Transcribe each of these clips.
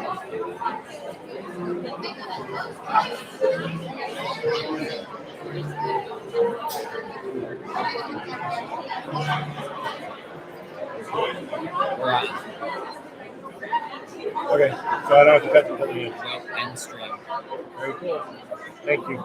Right. Okay, so I don't have to cut until the end. Nope, end string. Very cool. Thank you.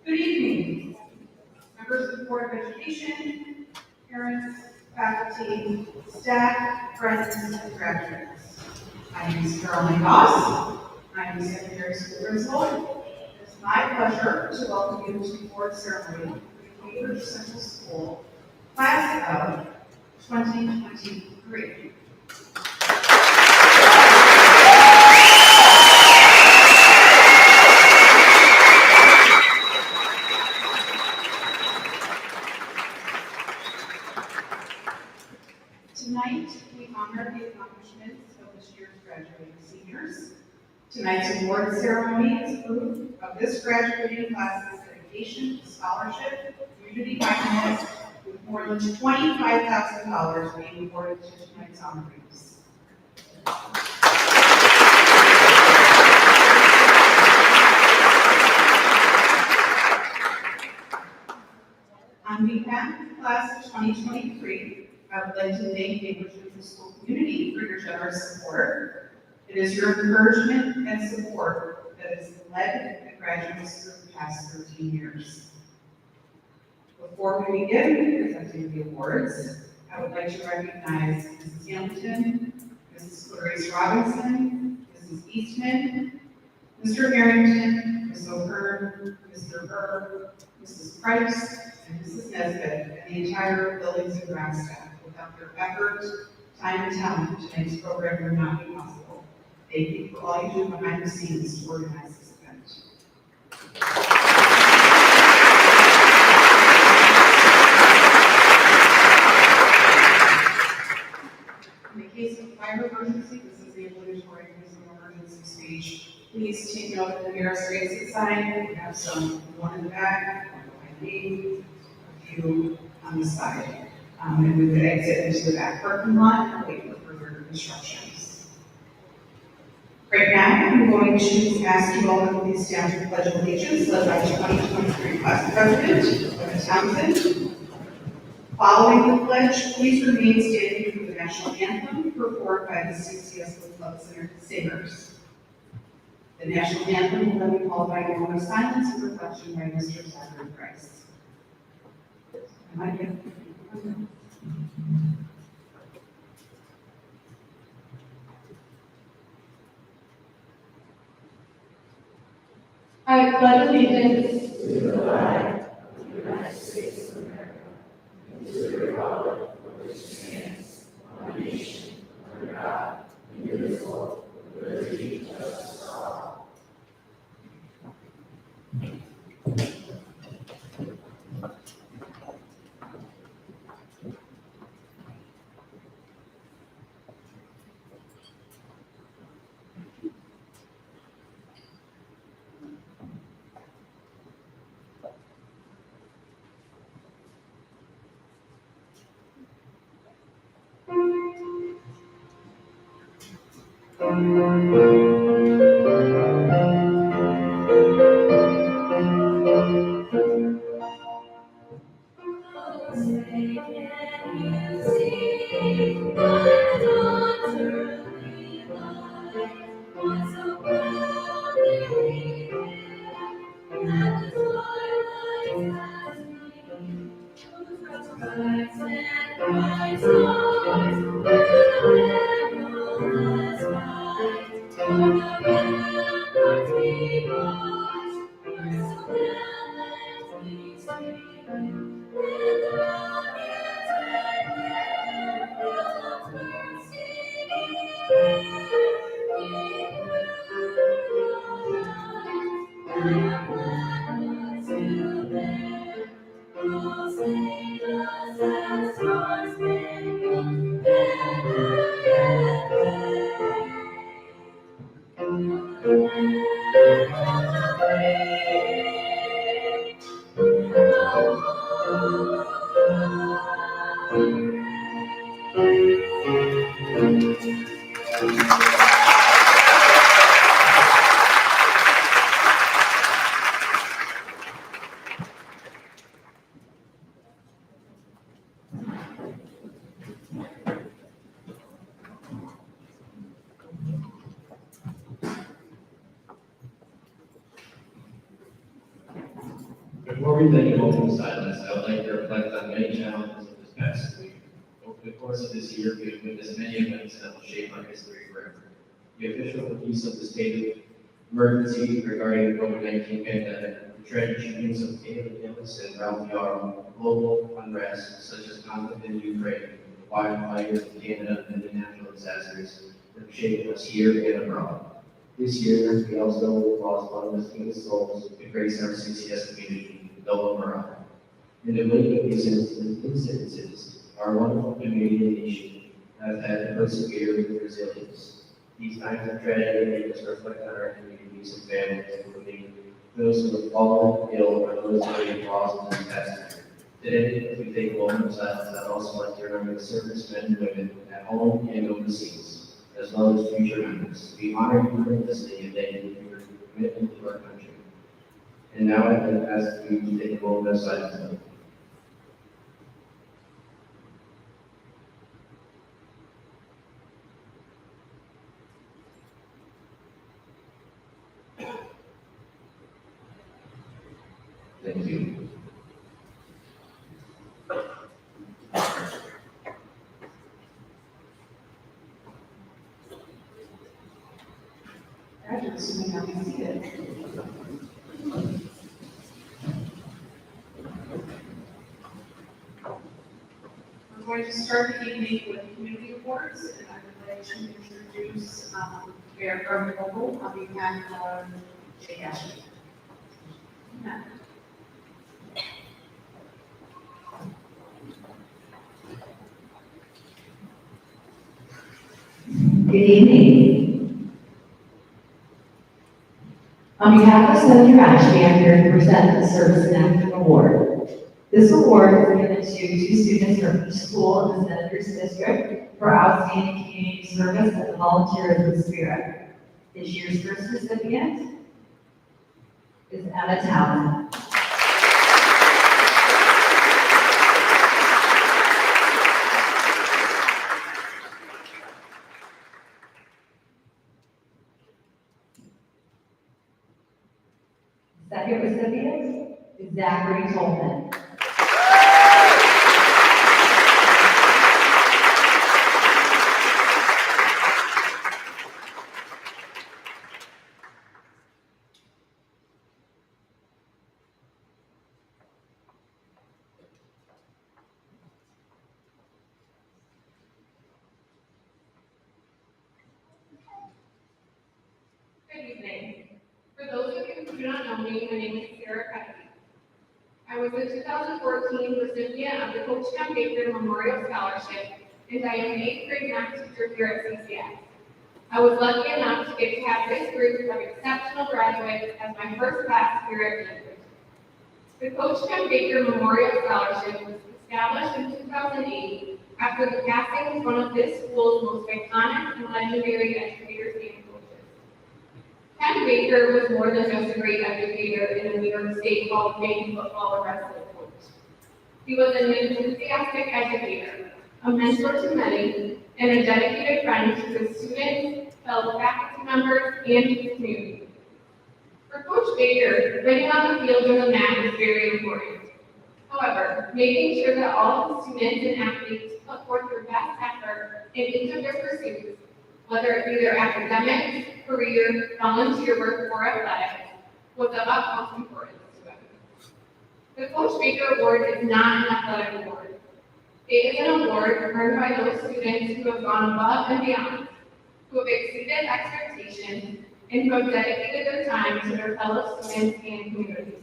Good evening, members of the Board of Education, parents, faculty, staff, friends, and graduates. My name is Caroline Goss. I am the secondary school principal. It is my pleasure to welcome you to the board ceremony for the Cambridge Central School class of 2023. Tonight, we honor the accomplishments of this year's graduating seniors. Tonight's award ceremony is proof of this graduating class's dedication to scholarship, community kindness, with more than $25,000 being awarded to tonight's honorees. On behalf of the class of 2023, I would like to thank the Cambridge Central School community for your generous support. It is your encouragement and support that has led the graduates through the past 13 years. Before we begin presenting the awards, I would like to recognize Mrs. Hamilton, Mrs. Clarice Robinson, Mrs. Eastman, Mr. Harrington, Ms. O'Hearn, Mr. Burr, Mrs. Price, and Mrs. Nesbitt, and the entire buildings and grounds staff. Without their effort, time, and talent, tonight's program would not be possible. Thank you for all you do behind the scenes to organize this event. In the case of fire emergency, this is the obligatory use of emergency speech. Please take note of the nearest exit sign. We have some, one in the back, one behind me, a few on the side. And we would exit into the back parking lot and wait for further instructions. Right now, I'm going to ask you all to please stand for the Pledge of Allegiance, led by 2023 class president, Kevin Townsend. Following the pledge, please remain standing for the national anthem performed by the CCS Club Singers. The national anthem will then be followed by a moment of silence and reflection by Mr. Zachary Price. Am I good? I pledge allegiance to the flag of the United States of America and to the republic for which it stands, one nation, under God, indivisible, with liberty and justice for all. Before we take a moment of silence, I would like to reflect on many challenges of this past week. Over the course of this year, we have witnessed many events that will shape our history forever. The official release of the state of emergency regarding the COVID-19 pandemic, the tragic shootings of Caleb Gillis and Ralph Yarrow, global unrest such as conflict in Ukraine, wildfires in Canada, and the natural disasters that have shaped us here and abroad. This year, we also lost one of the sweetest souls to grace our CCS community, Noah Murrah. In the wake of these incidences, our wonderful Canadian nation has had to persevere with resilience. These times of tragedy make us reflect on our communities and families, including those who have fallen ill or those who have been lost in the past year. Today, as we take a moment of silence, I'd also like to remember the servicemen and women at home and overseas, as well as future members. We honor you for listening and thank you for your commitment to our country. And now I'd like to ask you to take a moment of silence. Thank you. Graduates, you may now be seated. We're going to start the evening with community awards, and I would like to introduce Mayor Carmen Vogel on behalf of Jay Ashley. Yeah. Good evening. On behalf of Senator Ashley, I'm here to present the Service in Action Award. This award is given to two students from each school in the Senator's District for outstanding community service and volunteerism spirit. This year's first recipient is Emma Townsend. Second recipient is Zachary Tolman. Good evening. For those of you who do not know me, my name is Sarah Cuddy. I was the 2014 recipient of the Coach Tom Baker Memorial Scholarship, and I am an 8th grade math teacher here at CCS. I was lucky enough to get to have this group of exceptional graduates as my first class here at Baker. The Coach Tom Baker Memorial Scholarship was established in 2008 after the passing of one of this school's most iconic and legendary educators named Ken Baker was more than just a great educator in the New York State Hall of Fame football wrestling coach. He was an enthusiastic educator, a mentor to many, and a dedicated friend to his students, fellow faculty members, and his community. For Coach Baker, winning on the field and the mat is very important. However, making sure that all of the students and athletes put forth their best effort in each of their pursuits, whether it be their academics, career, volunteer work, or athletics, was of utmost importance to him. The Coach Baker Award is not an athletic award. It is an award earned by those students who have gone above and beyond, who have exceeded expectations, and who have dedicated their time to their fellow students and community.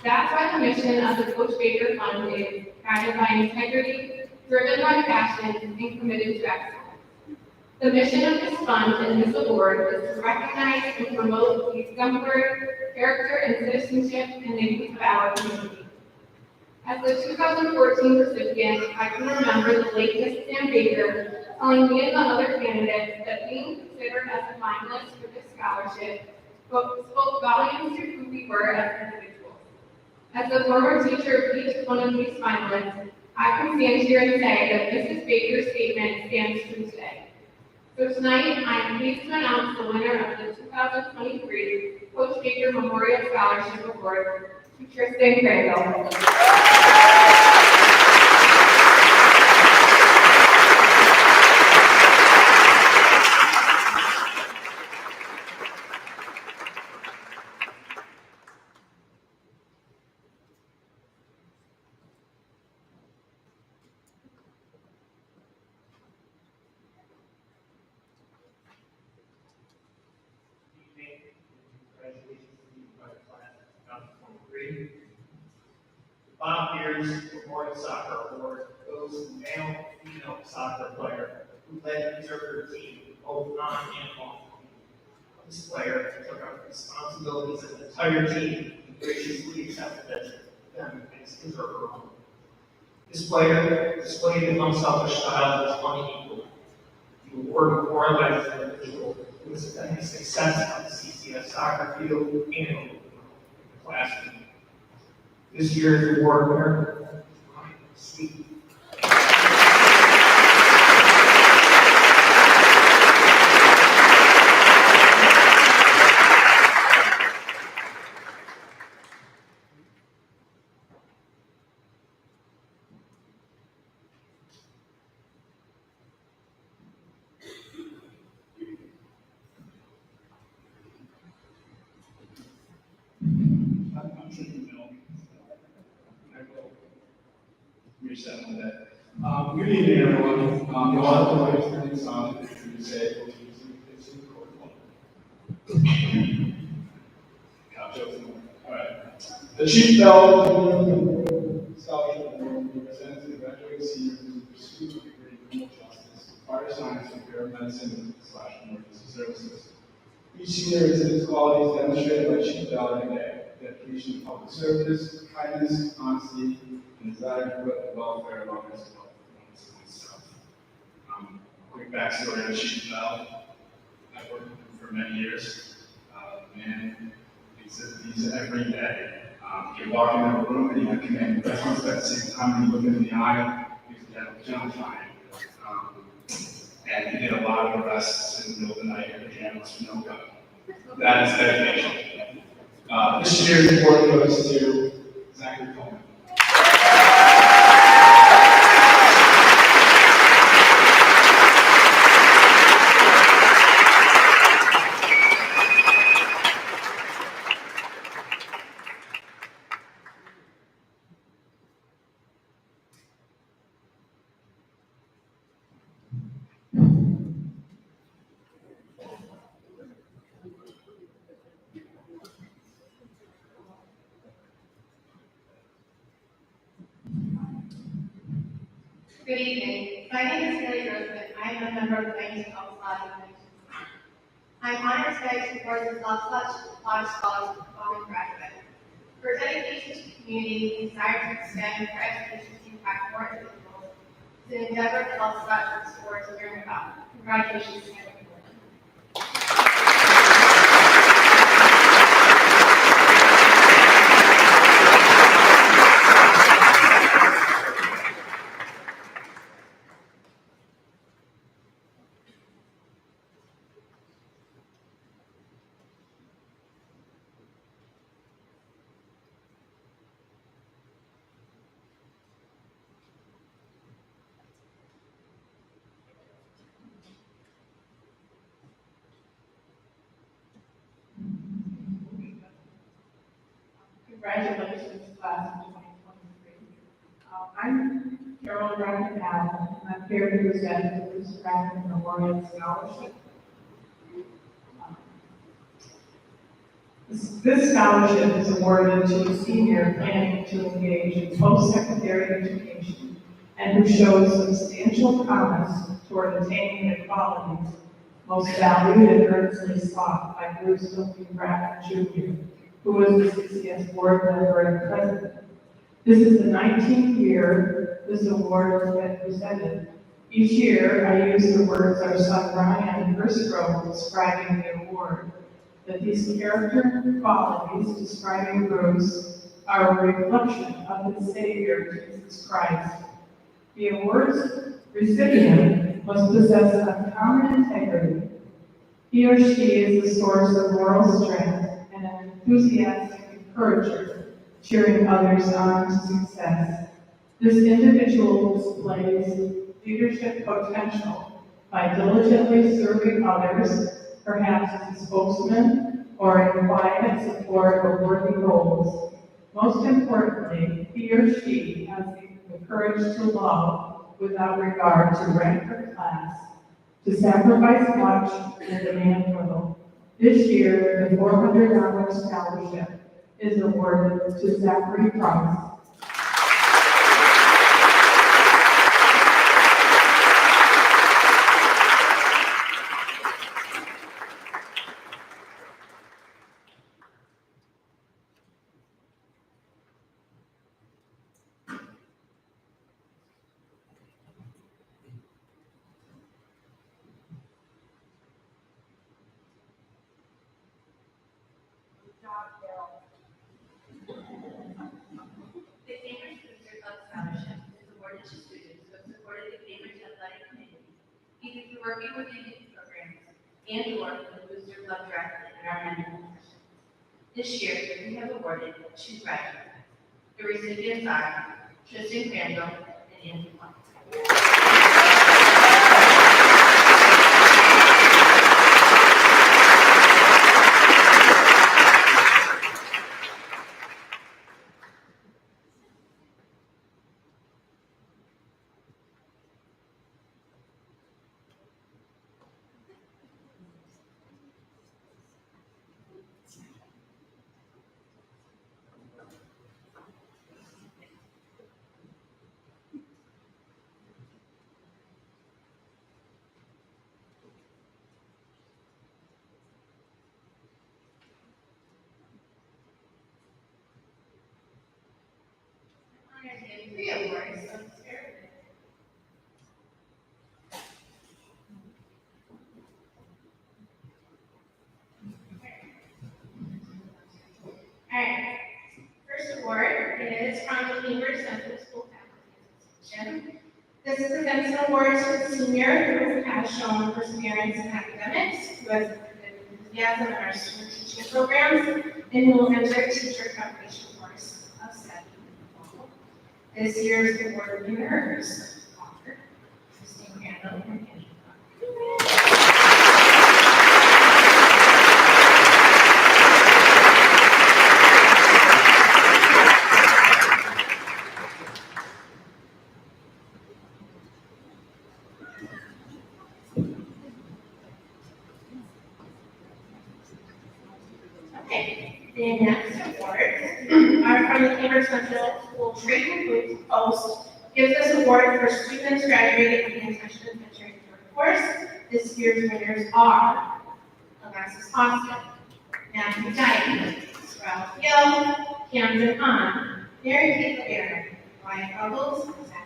That's why the mission of the Coach Baker Fund is guided by integrity, driven by passion, and committed to excellence. The mission of this fund and this award is to recognize and promote the exemplary character and citizenship and needs of our community. As the 2014 recipient, I can remember the late Miss Sam Baker telling me and the other candidates that being considered as a finalist for this scholarship spoke volumes to who we were as individuals. As a former teacher of each one of these finalists, I can stand here and say that Mrs. Baker's statement stands true today. So tonight, I am pleased to announce the winner of the 2023 Coach Baker Memorial Scholarship Award to Tristan Crandall. Congratulations to you by the class of 2023. The Bob Beers Memorial Soccer Award goes to the male and female soccer player who led and served their team both on and off the field. This player took up responsibilities of the entire team and graciously accepted them as his or her own. This player displayed an unselfish style that was unequal. The award memorializes an individual who has had success on the CCS soccer field and in the classroom. This year's award winner, Steve. I'm sure you know. I will reach that one day. Good evening, everyone. You'll have to wait for the song to say, it's all right. The Chief Bell Scholarship Award will be presented to the graduating seniors who pursue a degree in criminal justice, fire science, and paramedicine/emergency services. Each senior exhibits qualities demonstrated by Chief Bell every day: dedication to public service, kindness, honesty, and desire to put the welfare of others above oneself. Quick backstory on Chief Bell. I've worked with him for many years. Man, he's every day. You walk into a room and you have command presence, but at the same time, you look him in the eye, he's a gentle giant. And he did a lot of arrests in the middle of the night in pajamas with no gun. That is dedication. This year's award goes to Zachary Coleman. Good evening. My name is Haley Grossman. I am a member of the Bennington College. I am honored today to award the College Scholarship to Common graduate. For dedication to the community and desire to extend their education to impact more individuals, it's an endeavor to help Scotch restore to learn about. Congratulations, Haley. Congratulations, class of 2023. I'm Carol Rackett-Allen, and I'm here to present the Bruce Rackett Memorial Scholarship. This scholarship is awarded to a senior planning to engage in post-secondary education and who shows substantial promise toward attaining the qualities most valued and earnestly sought by Bruce W. Rackett Jr., who is the CCS board member and president. This is the 19th year this award has been presented. Each year, I use the words our son Ryan first wrote describing the award, that these character qualities describing Bruce are a reflection of his Savior, Jesus Christ. The award's recipient must possess uncommon integrity. He or she is the source of moral strength and an enthusiastic encourager, cheering others on to success. This individual displays leadership potential by diligently serving others, perhaps as a spokesman or in quiet support of worthy goals. Most importantly, he or she has the courage to love without regard to rank or class, to sacrifice much and demand little. This year, the $400 scholarship is awarded to Zachary Price. The Cambridge Booster Club Scholarship is awarded to students who have supported the Cambridge Athletic Committee, either through working with the youth programs and/or the Booster Club directly in our member sessions. This year, we have awarded 2 graduates. The recipients are Tristan Crandall and Andy Plum. Honored in 3 awards of the spirit. Alright, first award is from the Cambridge Central School Faculty Association. This presents an award to a senior who has shown perseverance in academics, who has enthusiasm in our student teaching programs, and who will enter a teacher preparation course of study. This year's award winners are Christine Crandall and Andy Plum. Okay, the next awards are from the Cambridge Central School Trade and Food Post. Gives us award for students graduating from the intention of entering the workforce. This year's winners are Alexis Austin, Matthew Dyke, Ralph Gill, Camden Hahn, Mary Kate LeBaron, Ryan Ruggles, and Zachary.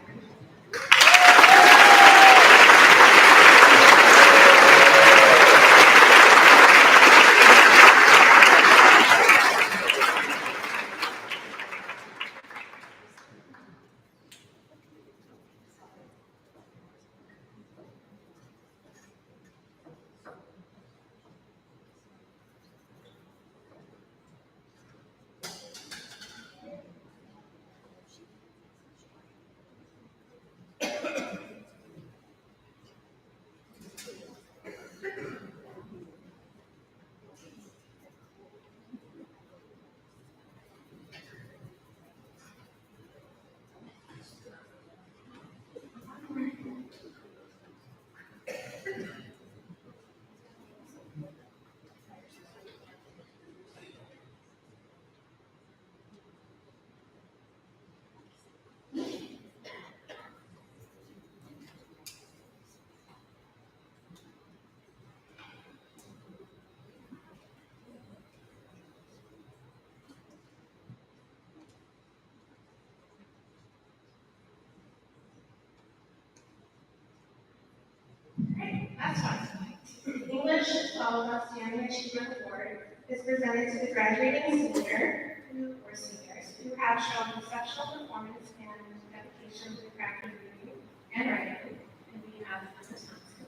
Shaw's Outstanding Achievement Award is presented to the graduating senior or seniors who have shown exceptional performance and dedication to craft and reading and writing, and we have Mrs. Thompson.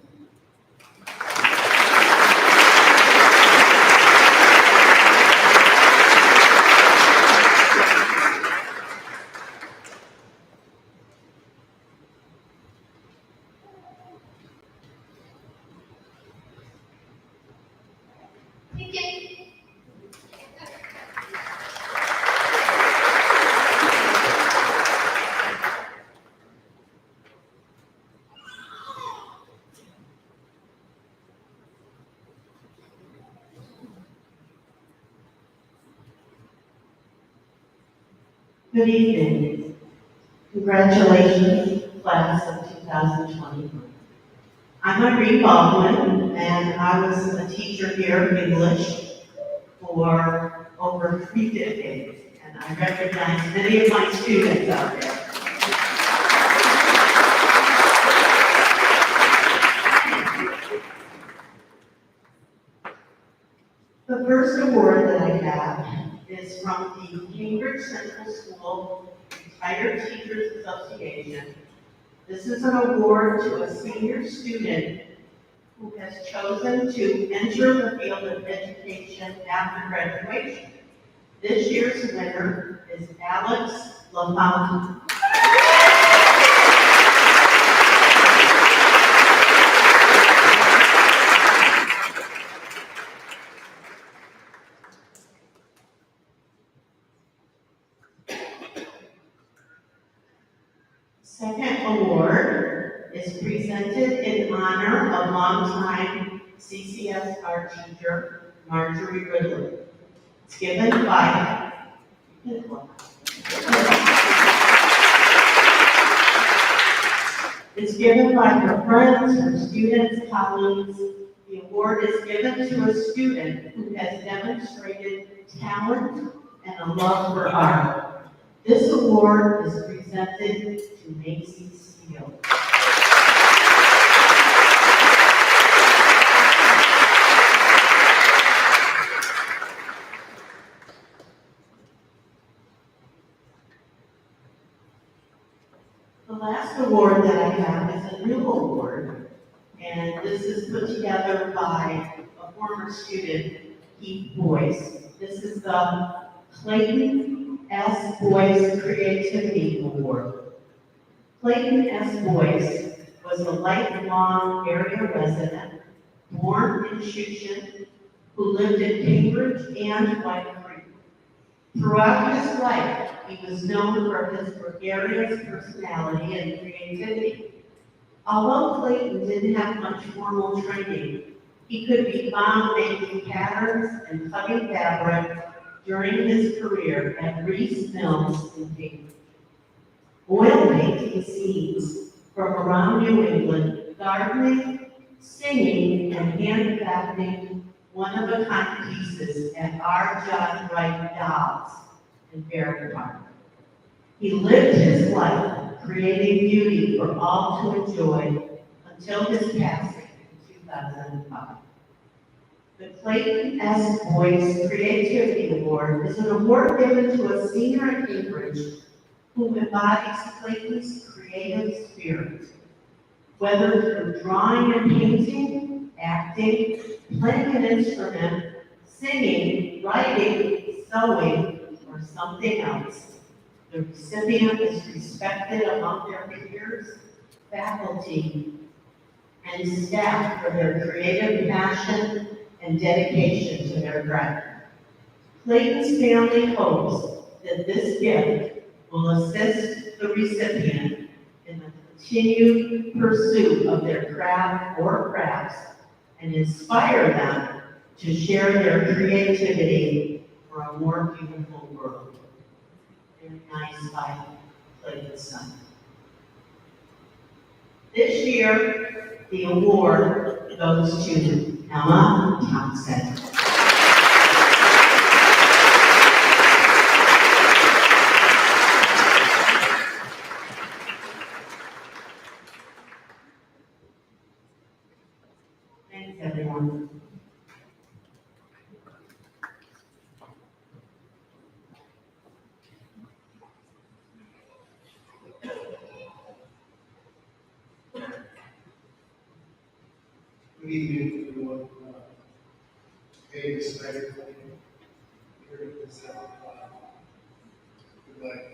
Thank you. Good evening. Congratulations, class of 2021. I'm Marie Baldwin, and I was a teacher here of English for over 3 decades, and I recognize many of my students out there. The first award that I have is from the Cambridge Central School Retired Teachers Association. This is an award to a senior student who has chosen to enter the field of education after graduation. This year's winner is Alex LaFountain. Second award is presented in honor of longtime CCS art teacher Marjorie Ridley. It's given by her friends, her students, colleagues. The award is given to a student who has demonstrated talent and a love for art. This award is presented to Macy Steele. The last award that I have is a new award, and this is put together by a former student, Keith Boyce. This is the Clayton S. Boyce Creativity Award. Clayton S. Boyce was a lifelong area resident, born in Shushan, who lived in Cambridge and White Creek. Throughout his life, he was known for his gregarious personality and creativity. Although Clayton didn't have much formal training, he could be found making patterns and cutting fabric during his career at Reese Mills in Cambridge. Oil painting scenes from around New England, gardening, singing, and handcrafting one-of-a-kind pieces at R. John Wright Dolls in Fair Park. He lived his life creating beauty for all to enjoy until his passing in 2005. The Clayton S. Boyce Creativity Award is an award given to a senior at Cambridge who embodies Clayton's creative spirit. Whether through drawing and painting, acting, playing an instrument, singing, writing, sewing, or something else, the recipient is respected among their peers, faculty, and staff for their creative passion and dedication to their craft. Clayton's family hopes that this gift will assist the recipient in the continued pursuit of their craft or crafts and inspire them to share their creativity for a more beautiful world. Very nice by Clayton's son. This year, the award goes to Emma Thompson. Thanks, everyone. Good evening, everyone. Hey, Mr. Mayor. Here at this, would like,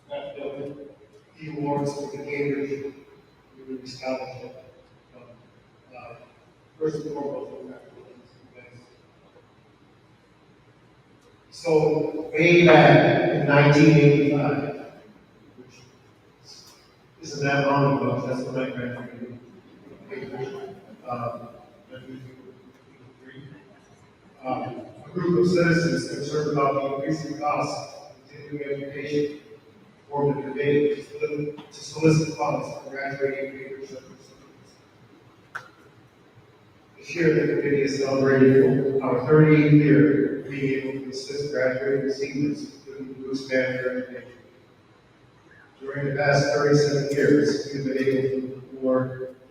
not building the awards for the Cambridge Community Scholarship. First and foremost, congratulations, you guys. So, way back in 1985, which isn't that long ago, that's when I graduated. A group of citizens concerned about the increasing costs of continuing education formed a debate to solicit funds for graduating Cambridge Central students. This year, the committee is celebrating our 30th year being able to assist graduating seniors with the boost their education. During the past 37 years, we've been able to award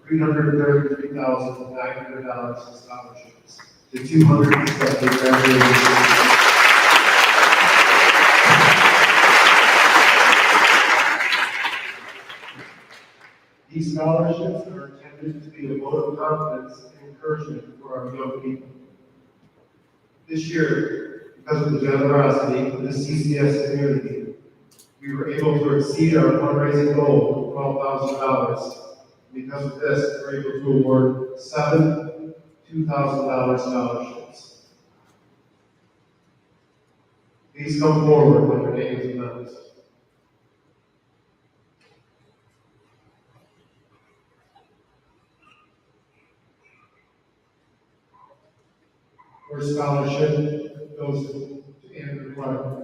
$333,900 in scholarships to 270 graduating seniors. These scholarships are intended to be a vote of confidence and encouragement for our young people. This year, because of the generosity of the CCS community, we were able to exceed our fundraising goal of $12,000. Because of this, we're able to award 7 $2,000 scholarships. Please come forward when your name is announced. First scholarship goes to Andrew Clark.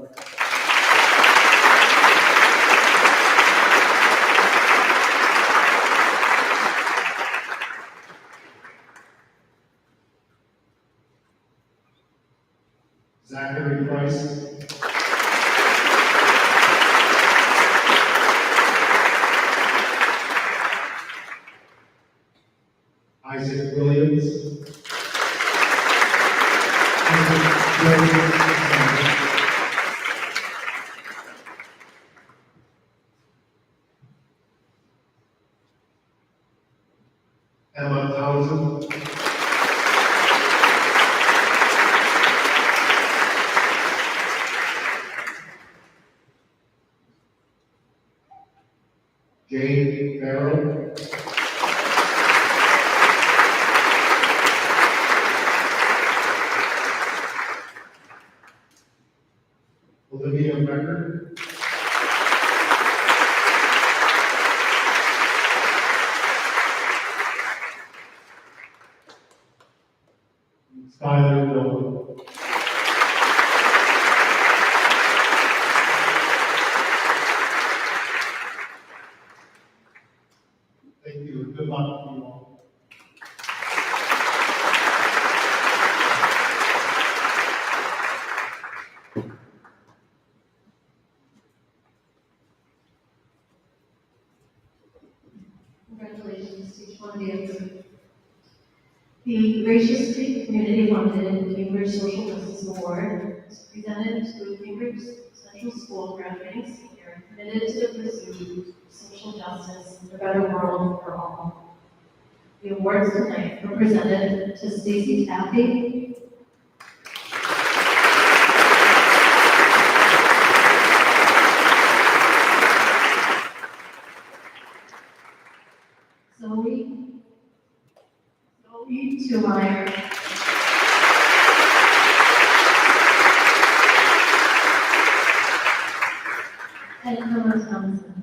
Zachary Price. Isaac Williams. Emma Townsend. Jane Farrell. Olivia Becker. Skylar Nolan. Thank you, and good luck to you all. Congratulations to each one of you. The Gracious Street Community Funded Cambridge Social Justice Award is presented to a Cambridge Central School graduating senior committed to the pursuit of social justice and a better world for all. The awards tonight are presented to Stacy Taffy, Zoe Tumeyer, and Emma Thompson.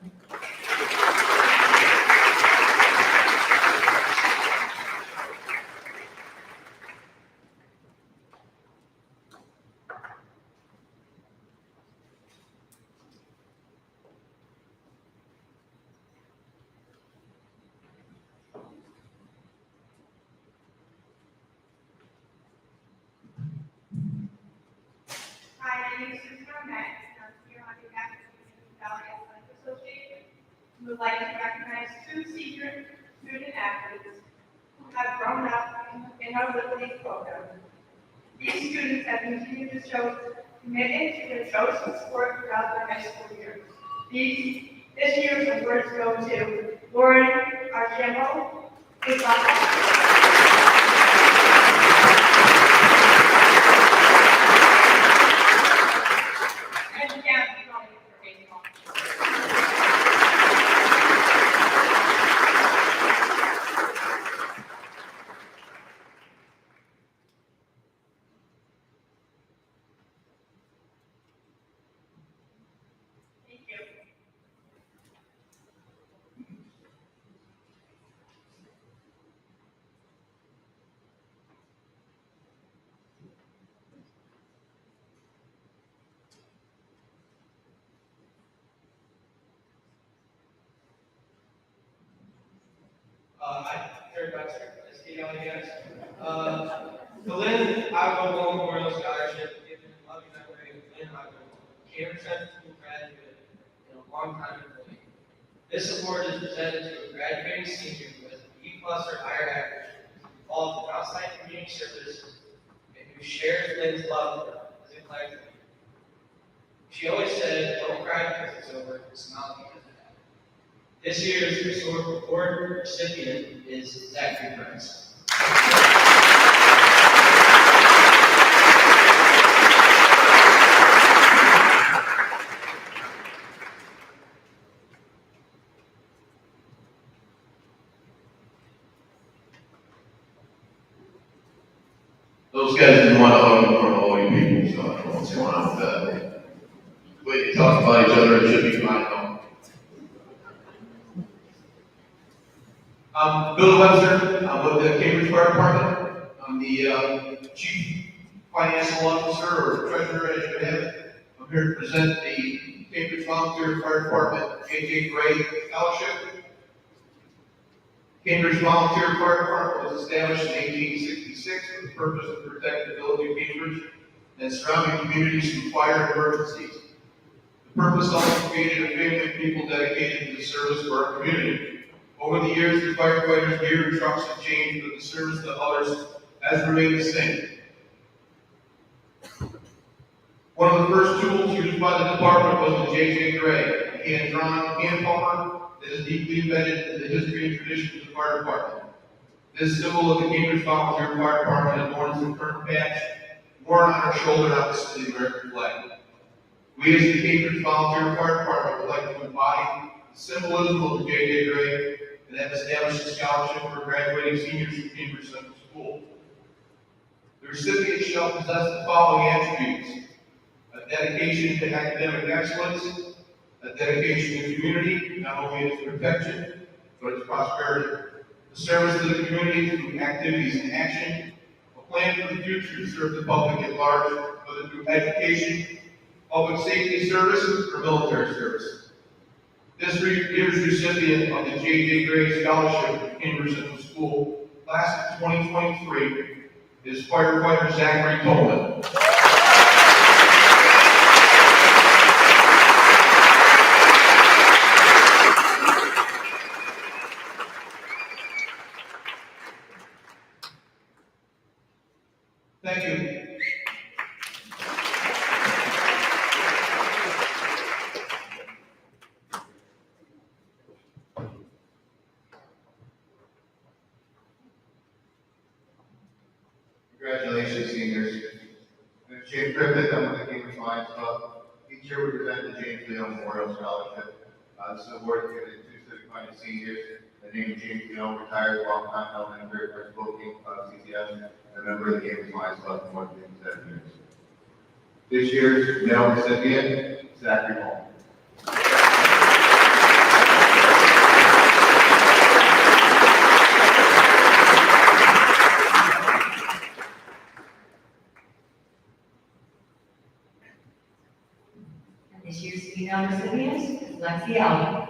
Hi, my name is Susan Arnett. I'm here on behalf of the Valley Athletic Association. We would like to recognize 2 senior student athletes who have grown up in our Little League program. These students have continued to show commitment to their chosen sport throughout their high school years. This year's awards go to Lauren Archibald, please welcome. And Gavin, for baseball. Thank you. Hi, Terry Baxter, SKLES. The Lynn Iowa Memorial Scholarship given in loving memory of Lynn Iowa, Cambridge Central School graduate and a longtime employee. This award is presented to a graduating senior with a B+ or higher average, involved in outside community service, and who shares Lynn's love as a life leader. She always said, "Don't cry because it's over, smile because it happened." This year's historic award recipient is Zachary Burns. Those guys didn't want to hug in front of all you people, so I don't know what's going on with that. The way they talk about each other, it should be fine though. I'm Bill Webster. I'm with the Cambridge Fire Department. I'm the Chief Financial Officer or Treasurer, as you have it. I'm here to present the Cambridge Volunteer Fire Department J.J. Gray Fellowship. Cambridge Volunteer Fire Department was established in 1866 for the purpose of protecting the village of Cambridge and surrounding communities from fire and emergencies. The purpose also created a family of people dedicated to the service for our community. Over the years, the firefighters' gear and trucks have changed, but the service to others has remained the same. One of the first tools used by the department was the J.J. Gray, a hand-drawn hand pumper that is deeply embedded in the history and tradition of the fire department. This symbol of the Cambridge Volunteer Fire Department adorns the current patch worn on our shoulder opposite the American flag. We as the Cambridge Volunteer Fire Department would like to embody the symbolism of the J.J. Gray and have established a scholarship for graduating seniors from Cambridge Central School. The recipient shall possess the following attributes: a dedication to academic excellence, a dedication to community, not only its protection, but its prosperity, a service to the community through activities and action, a plan for the future to serve the public at large, whether through education, public safety service, or military service. This year's recipient of the J.J. Gray Scholarship at Cambridge Central School, class of 2023, is firefighter Zachary Coleman. Thank you. Congratulations, seniors. I'm James Griffith. I'm with the Cambridge Lions Club. Each year we present the James Leon Memorial Scholarship. This is an award given to two civic-minded seniors. The name of James Leon, retired longtime elementary principal of King Club CCS, and a member of the Cambridge Lions Club for more than 7 years. This year's medal recipient, Zachary Holmes. This year's female recipient is Lexi Allen.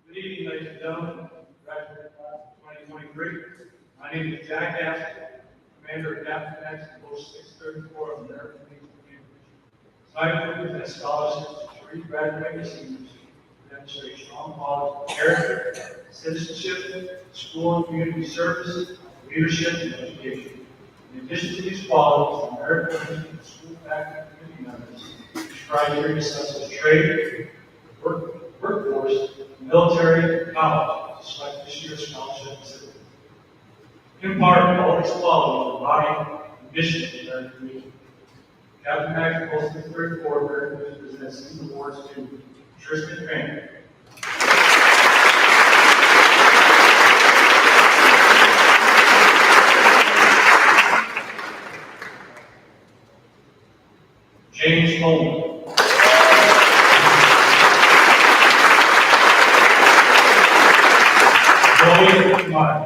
Good evening, ladies and gentlemen, graduate class of 2023. My name is Jack Astor. I'm Commander of Captain Post 634 of the American Legion of Cambridge. Tonight, we scholarships to 3 graduating seniors who demonstrate strong qualities of character, citizenship, school and community service, leadership, and education. In addition to these qualities, the American Legion of School faculty and community members criteria such as trade, workforce, military, and college to select this year's scholarship recipients. In part, all these qualities embody the mission of the American Legion. Captain Mac Post 34 American Legion presents these awards to Tristan Cramer, James Coleman, Chloe Meyer,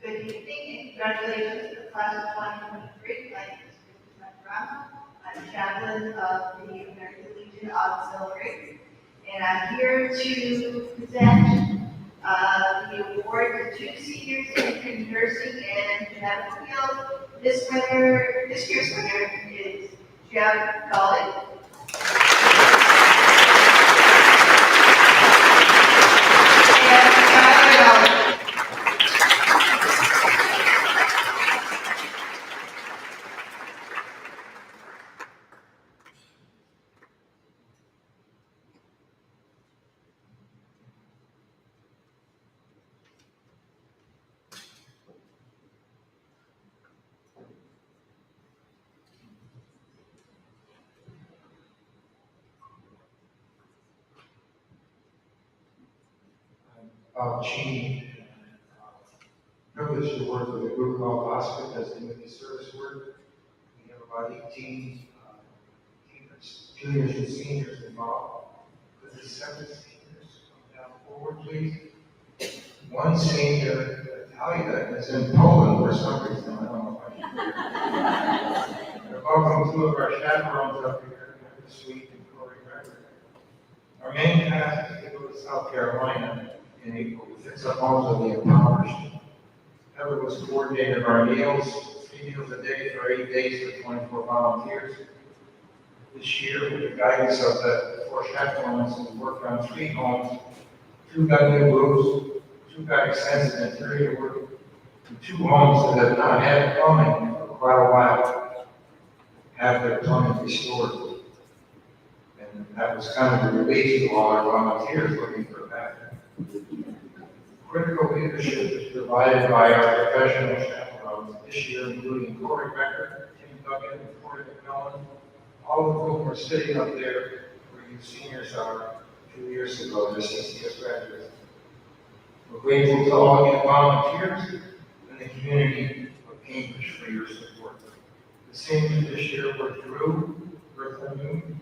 Good evening and congratulations to the class of 2023. My name is Kristen Rama. I'm chaplain of the American Legion Auxiliary, and I'm here to present the award to 2 seniors in nursing and medical field. This year's winner is Jeff Gullet. Gene, privileged to work with a group called OSCA as community service work. We have about 18 juniors and seniors involved. Could the 7 seniors come down forward, please? One senior, Italia, is in Poland for some reason. I don't know why. Welcome 2 of our chaperones up here, Heather Sweet and Corey Gregory. Our main task is to go to South Carolina in April to fix up homes of the impoverished. Heather was coordinator of our meals, 3 meals a day for 8 days for 24 volunteers. This year, with the guidance of the 4 chaperones, we worked on 3 homes. 2 got new roofs, 2 got extensive interior work, and 2 homes that have not had plumbing for quite a while have their plumbing restored. And that was kind of a relief to all our volunteers looking for that. Critical leadership is provided by our professional chaperones this year, including Corey Becker, Tim Duggan, and Corey McMillan, all of whom were sitting up there where you seniors are 2 years ago, the CCS graduates. We're grateful to all you volunteers and the community of Cambridge for your support. The seniors this year were Drew, Bertha Newton,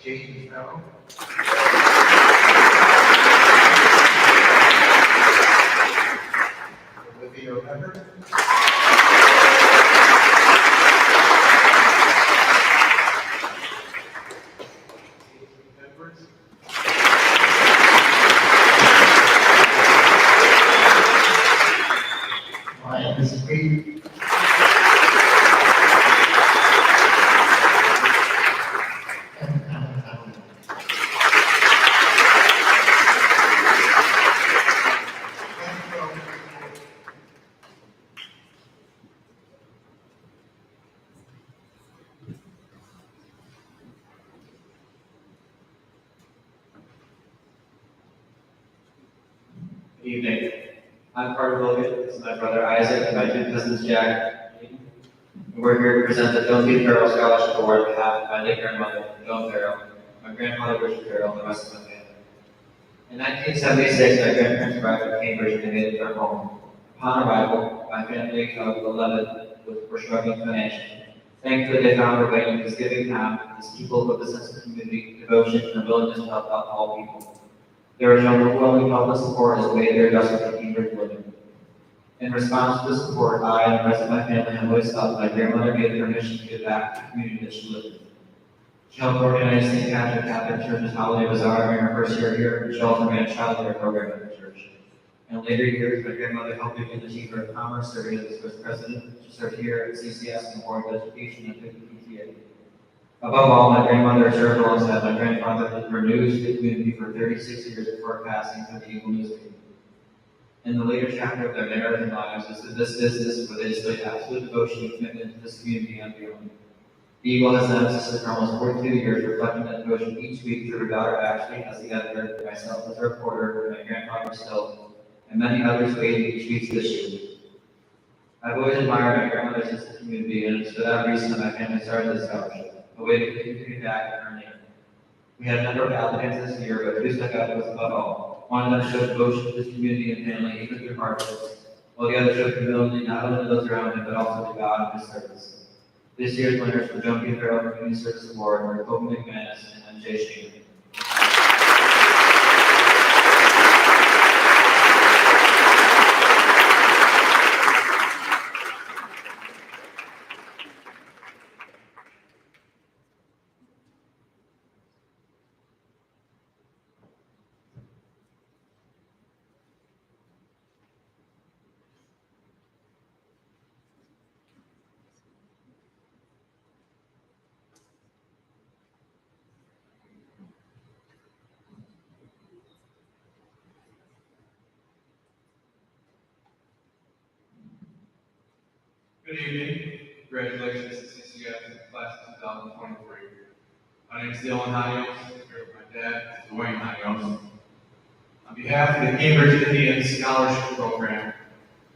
Jason Farrell, Olivia Leonard, Edwards, Ryan Sweet, Good evening. I'm Carter Logan. This is my brother Isaac and my 2 cousins Jack. And we're here to present the Joan B. Farrell Scholarship Award on behalf of my late grandmother, Joan Farrell, my grandfather Richard Farrell, and the rest of my family. In 1976, my grandparents arrived at Cambridge and made it their home. Upon arrival, my family of 11 were struggling financially. Thankfully, they found their way into this giving town, this people with a sense of community, devotion, and a willingness to help out all people. They were shown overwhelming help and support as they made their adjustment to Cambridge living. In response to the support, I and the rest of my family have always felt my grandmother made it her mission to give back to the community that she lived in. She helped organize St. Patrick Catholic Church's holiday bazaar during her first year here, and she also ran a child care program at the church. In later years, my grandmother helped begin the Chamber of Commerce, serving as its first president. She served here at CCS and the Board of Education and PTA. Above all, my grandmother served alongside my grandfather in her news to the community for 36 years before passing through the Eagle newspaper. In the later chapter of their marriage and lives, this business where they displayed absolute devotion and commitment to this community and beyond. The Eagle has now existed for almost 42 years, reflecting that devotion each week through her daughter Ashley as the editor, myself as a reporter, and my grandfather Still, and many others who aid each week's issue. I've always admired my grandmother's sense of community, and it's for that reason that my family started this scholarship, a way to continue to give back in her name. We had a number of applicants this year, but two stuck out to us above all. One of them showed devotion to this community and family, even through hardships, while the other showed humility not only to those around him, but also to God and His service. This year's winners for Joan B. Farrell Community Service Award were Kobe McManus and MJ Shaver. Good evening. Congratulations to CCF class of 2023. My name is Dylan Hanios, here with my dad, Dwayne Hanios. On behalf of the Cambridge Indian Scholarship Program,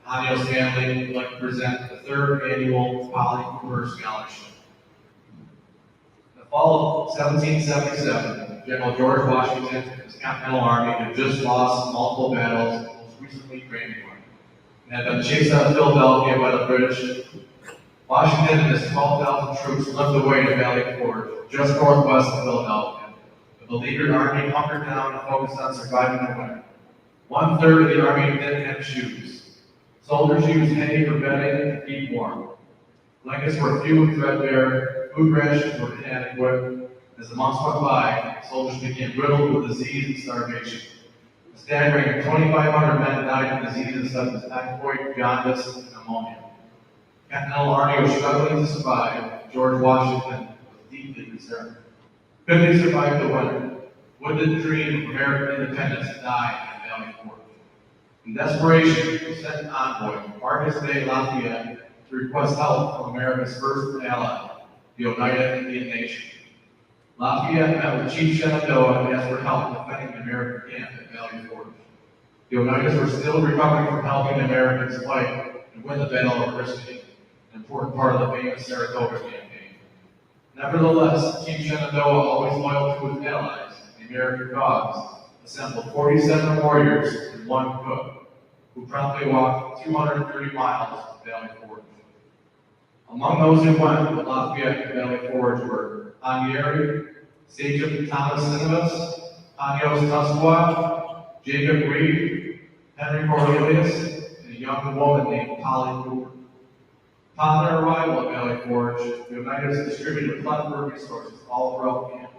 the Hanios family would like to present the third annual Polly Cooper Scholarship. In the fall of 1777, General George Washington and his Continental Army had just lost multiple battles, most recently Grandview, and had been chased out of Philadelphia by the British. Washington and his 12,000 troops led the way to Valley Forge, just northwest of Philadelphia. The beleaguered army hunkered down and focused on surviving the winter. 1/3 of the army didn't have shoes. Soldiers used hay for bedding to keep warm. Blankets were few and threadbare, food rations were inadequate. As the months went by, soldiers became riddled with disease and starvation. A staggering 2,500 men died of diseases such as typhoid, jaundice, and pneumonia. The Continental Army was struggling to survive. George Washington was deeply concerned. Could they survive the winter? Would the dream of American independence die at Valley Forge? In desperation, he sent an envoy, Marcus de Lafayette, to request help from America's first ally, the Oneida Indian Nation. Lafayette met with Chief Shenandoah and asked for help defending the American camp at Valley Forge. The Oneidas were still recovering from helping the Americans fight and win the Battle of Oriskany, an important part of the famous Saratoga campaign. Nevertheless, Chief Shenandoah, always loyal to his allies, the American cause, assembled 47 warriors and one cook, who promptly walked 230 miles to Valley Forge. Among those who went with Lafayette to Valley Forge were Anieri, Sage of Thomas Cinemas, Hanios Tusquad, Jacob Reed, Henry Cornelius, and a young woman named Polly Cooper. Upon their arrival at Valley Forge, the Oneidas distributed plentiful resources all throughout the camp.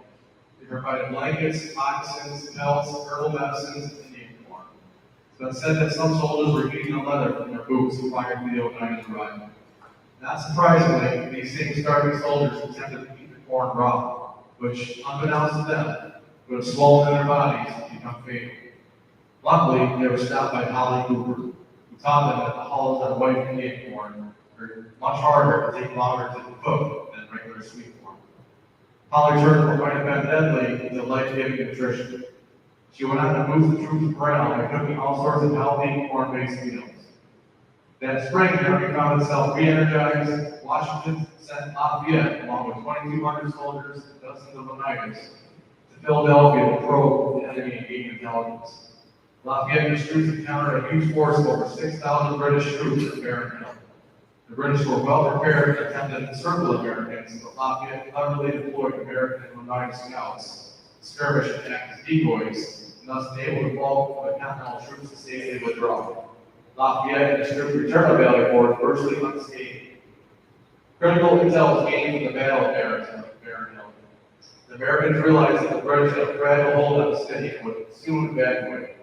They provided blankets, moccasins, pelts, herbal medicines, and Indian corn. It's been said that some soldiers were eating the leather from their boots prior to the Oneidas' arrival. Not surprisingly, these same starving soldiers attempted to eat the corn raw, which, unbeknownst to them, would have swollen in their bodies and become fatal. Luckily, they were stopped by Polly Cooper, who taught them that the hulls on white Indian corn are much harder and take longer to cook than regular sweet corn. Polly turned what might have been deadly into life-giving nutrition. She went on to move the troops around by cooking all sorts of healthy corn-based meals. That spring, the Army found itself re-energized. Washington sent Lafayette, along with 2,200 soldiers and dozens of Oneidas, to Philadelphia to probe enemy engagement intelligence. Lafayette troops encountered a huge force of over 6,000 British troops at Barron Hill. The British were well prepared and attempted to encircle the Americans, but Lafayette cleverly deployed American and Oneida scouts, skirmish and act as decoys, and thus enabled the bulk of the Continental troops to safely withdraw. Lafayette and his troops returned to Valley Forge virtually unscathed. Critical intel was gained from the Battle of Barron Hill. The Americans realized that the British had a fragile hold on the city and would soon evacuate.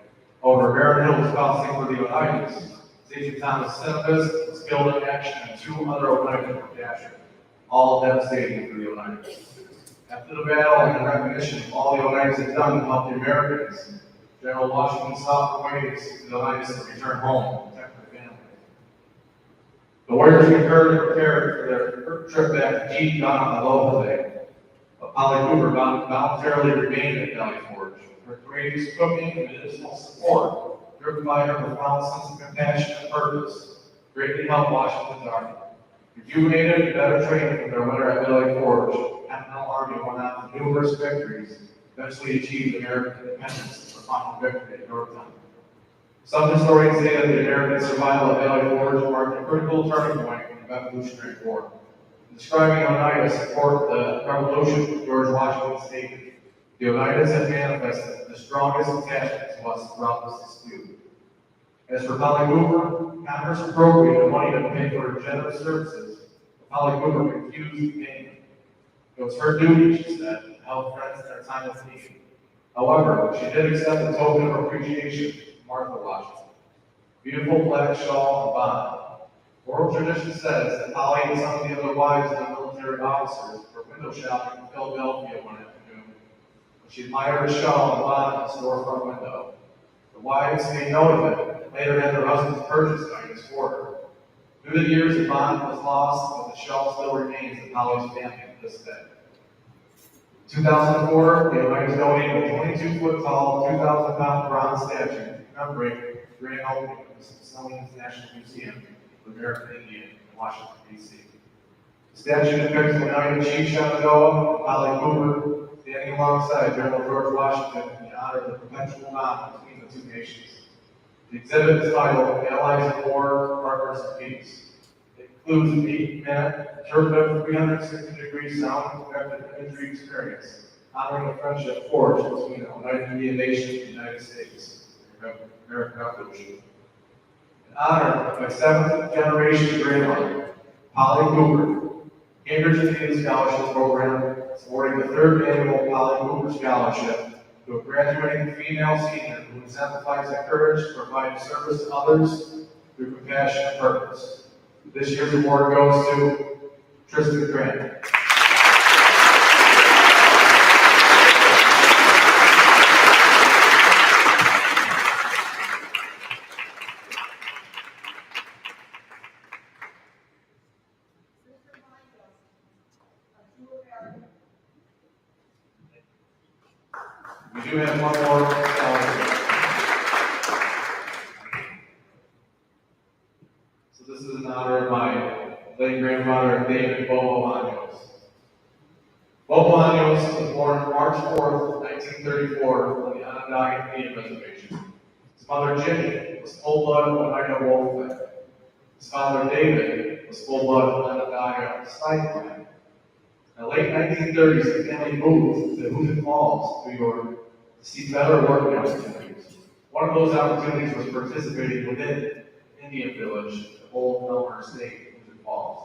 However, Barron Hill was bouncing for the Oneidas. Agent Thomas Sempas was killed in action and 2 other Oneidas were captured, all devastating for the Oneidas. After the battle and in recognition of all the Oneidas had done to help the Americans, General Washington sought for ways for the Oneidas to return home and protect their families. The warriors concurred and prepared for their trip back to Jean Ghana Aloha. But Polly Cooper voluntarily remained at Valley Forge. Her courageous cooking and medicinal support, driven by her profound sense of compassion and purpose, greatly helped Washington's army. Rejuvenated and better trained from their winter at Valley Forge, the Continental Army went on to numerous victories, eventually achieved American independence with a final victory at Yorktown. Some historians say that the American survival at Valley Forge marked a critical turning point in the Revolutionary War. Describing Oneida support the revolution, George Washington stated, "The Oneidas have manifested the strongest attachment to us throughout this dispute." As for Polly Cooper, Congress appropriated money to pay for her generous services, but Polly Cooper refused payment. It was her duty, she said, to help friends in their time of need. However, she did accept a token of appreciation from Martha Washington. Beautiful black shawl and bonnet. Oral tradition says that Polly and some of the other wives of the military officers were window shopping in Philadelphia one afternoon. When she admired a shawl and bonnet in the storefront window. The wives made note of it and later had their husbands purchase items for her. Through the years, the bonnet was lost, but the shawl still remains in Polly's family to this day. In 2004, the Oneidas donated a 22-foot-tall, 2,000-pound bronze statue commemorating the grand opening of the Smithsonian National Museum of American Indian in Washington, D.C. The statue depicts Oneida Chief Shenandoah and Polly Cooper standing alongside General George Washington in honor of the perpetual bond between the two nations. The exhibit is titled Allies in War, Partners in Peace. It includes an 8-minute, interpretive, 360-degree sound-effective imagery experience honoring the friendship forged between the Oneida Indian Nation and the United States during the American Revolution. In honor of my 7th-generation grandmother, Polly Cooper, Cambridge Indian Scholarship Program is awarding the 3rd annual Polly Cooper Scholarship to a graduating female senior who exemplifies the courage to provide service to others through compassion and purpose. This year's award goes to Tristan Grant. We do have one more scholarship. So this is in honor of my late grandfather, David Bobo Años. Bobo Años was born March 4th, 1934 on the Onondaga Indian Reservation. His mother, Jenny, was full-blood Oneida Wolf. His father, David, was full-blood Onondaga Slide Clan. In the late 1930s, the family moved to Hoosick Falls, New York, to see better working opportunities. One of those opportunities was participating within Indian Village, the old Elmer Estate, Hoosick Falls.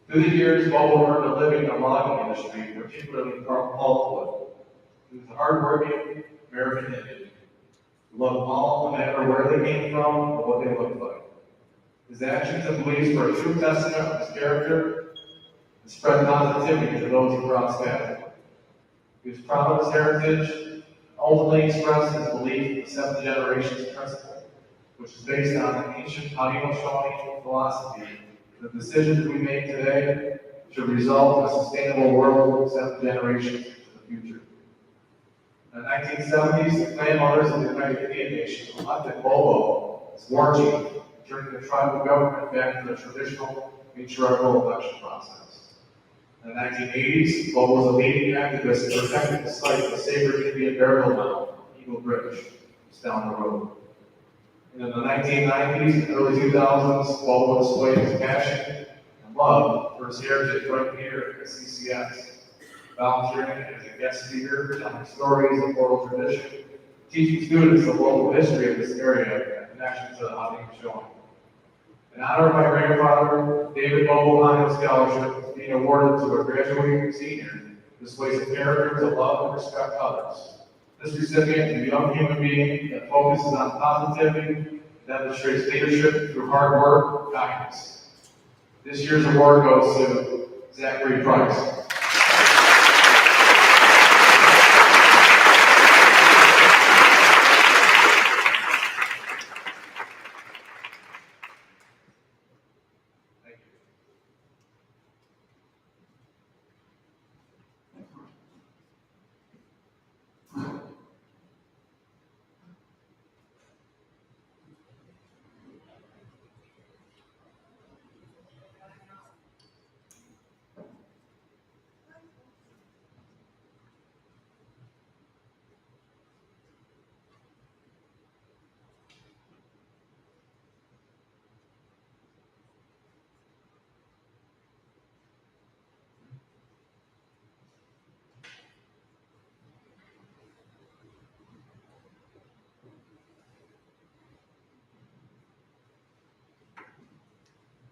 Through the years, Bobo earned a living in the logging industry, particularly pulpwood. He was a hardworking American Indian who loved all, no matter where they came from or what they looked like. His actions and beliefs were a true testament of his character and spread positivity to those he crossed paths with. He was proud of his heritage and ultimately expressed his belief in the 7 generations principle, which is based on an ancient Haudenosaunee philosophy that the decisions we make today should result in a sustainable world with 7 generations into the future. In the 1970s, the clan mothers of the United Indian Nation elected Bobo as war chief, turning the tribal government back to the traditional matriarchal election process. In the 1980s, Bobo was a leading activist protecting the site of the sacred Indian burial mound, Eagle Bridge, just down the road. And in the 1990s and early 2000s, Bobo displayed his passion and love for his heritage right here at CCS, volunteering as a guest speaker, telling stories of oral tradition, teaching students the local history of this area and connection to the hunting showing. In honor of my grandfather, David Bobo Honor Scholarship is being awarded to a graduating senior who displays a character to love and respect others. This recipient is a young human being that focuses on positivity, demonstrates leadership through hard work and kindness. This year's award goes to Zachary Price.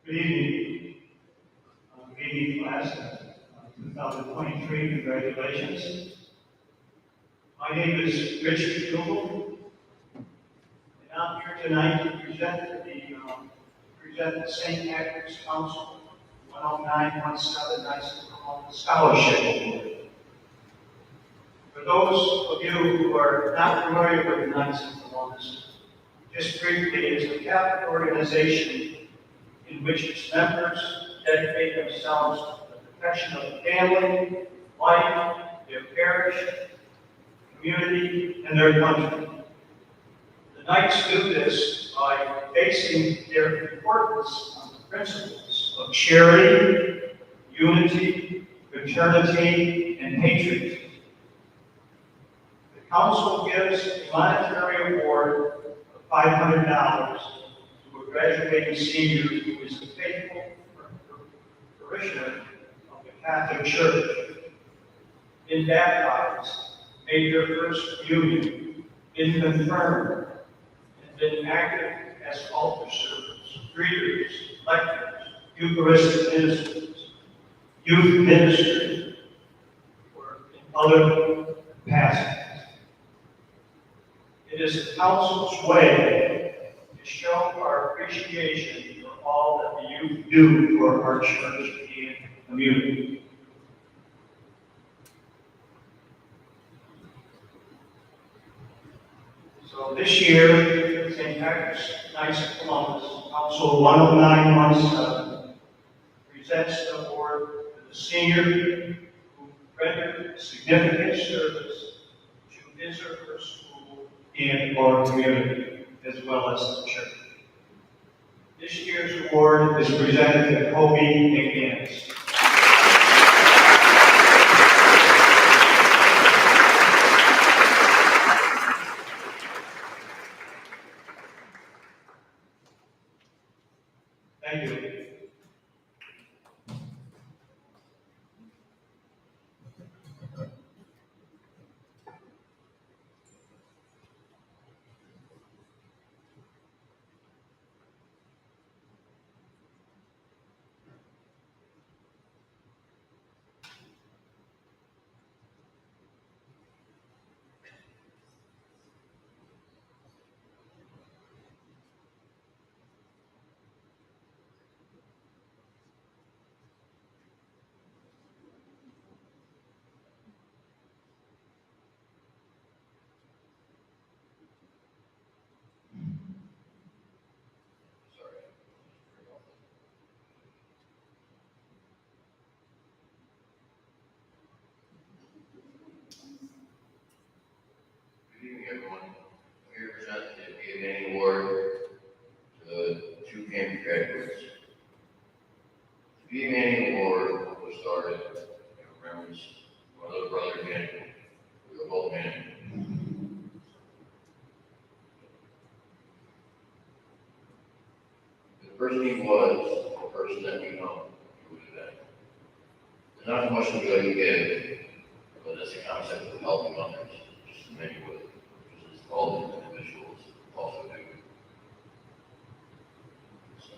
Good evening. Good evening, class. 2023, congratulations. My name is Richard Jubel, and I'm here tonight to present the St. Patrick's Council 10917 Knights of Columbus Scholarship Award. For those of you who are not familiar with the Knights of Columbus, just briefly, it is a Catholic organization in which its members dedicate themselves to the protection of the family, life, their parish, community, and their country. The Knights do this by basing their importance on the principles of charity, unity, fraternity, and patriotism. The Council gives a monetary award of $500 to a graduating senior who is a faithful parishioner of the Catholic Church, been baptized, made their first communion, been confirmed, and been active as altar servers, greeters, lectors, Eucharistic ministers, youth ministry, or in other capacities. It is the Council's way to show our appreciation for all that the youth do for our church and community. So this year, St. Patrick's Knights of Columbus, Council 10917, presents the award to the senior who rendered significant service to his or her school and our community, as well as the church. This year's award is presented to Kobe McManus. Thank you. parents, my little brother again, we were both men. The person he was, the person that we know, he would have been. There's not as much enjoy you give, but that's the concept of helping others, just in many ways, which is all the individuals also do. So,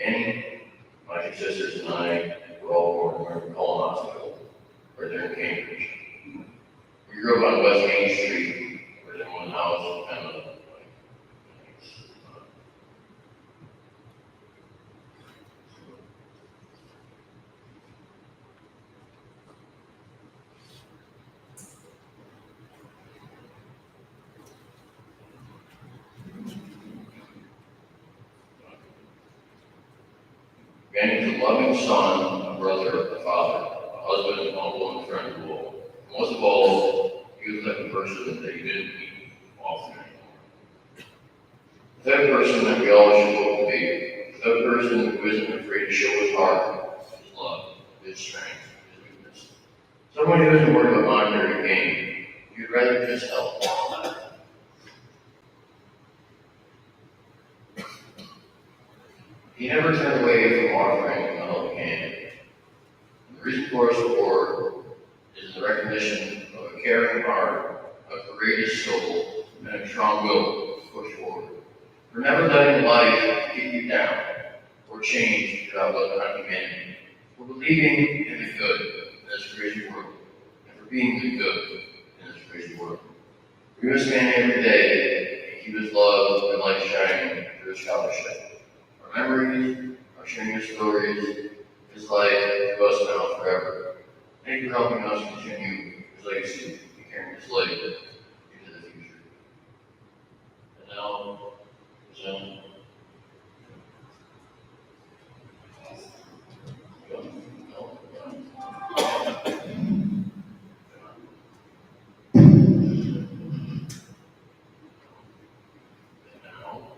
Annie, my two sisters, and I were all born in Cullen Hospital, right there in Cambridge. We grew up on West Main Street, where there's one house, kind of like, Randy was a loving son, a brother, a father, a husband, an uncle, and a friend of all. Most of all, he was like a person that you didn't meet often anymore. The type of person that we all should hope to be. The type of person who isn't afraid to show his heart, his love, his strength, his weakness. Someone who isn't worried about monetary gain. You'd rather just help. He never turned away from offering a helping hand. The reason for his support is the recognition of a caring heart, a courageous soul, and a strong will to push forward. For never letting life keep you down or change your outlook on humanity. For believing in the good in this crazy world, and for being the good in this crazy world. We miss Manny every day and keep his love and light shining through his scholarship. Our memories, our sharing his stories, his life to us now forever. Thank you for helping us continue his legacy and carrying his light into the future. And now, present.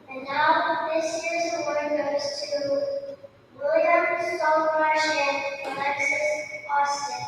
And now, this year's award goes to William Saltmarsh and Alexis Austin.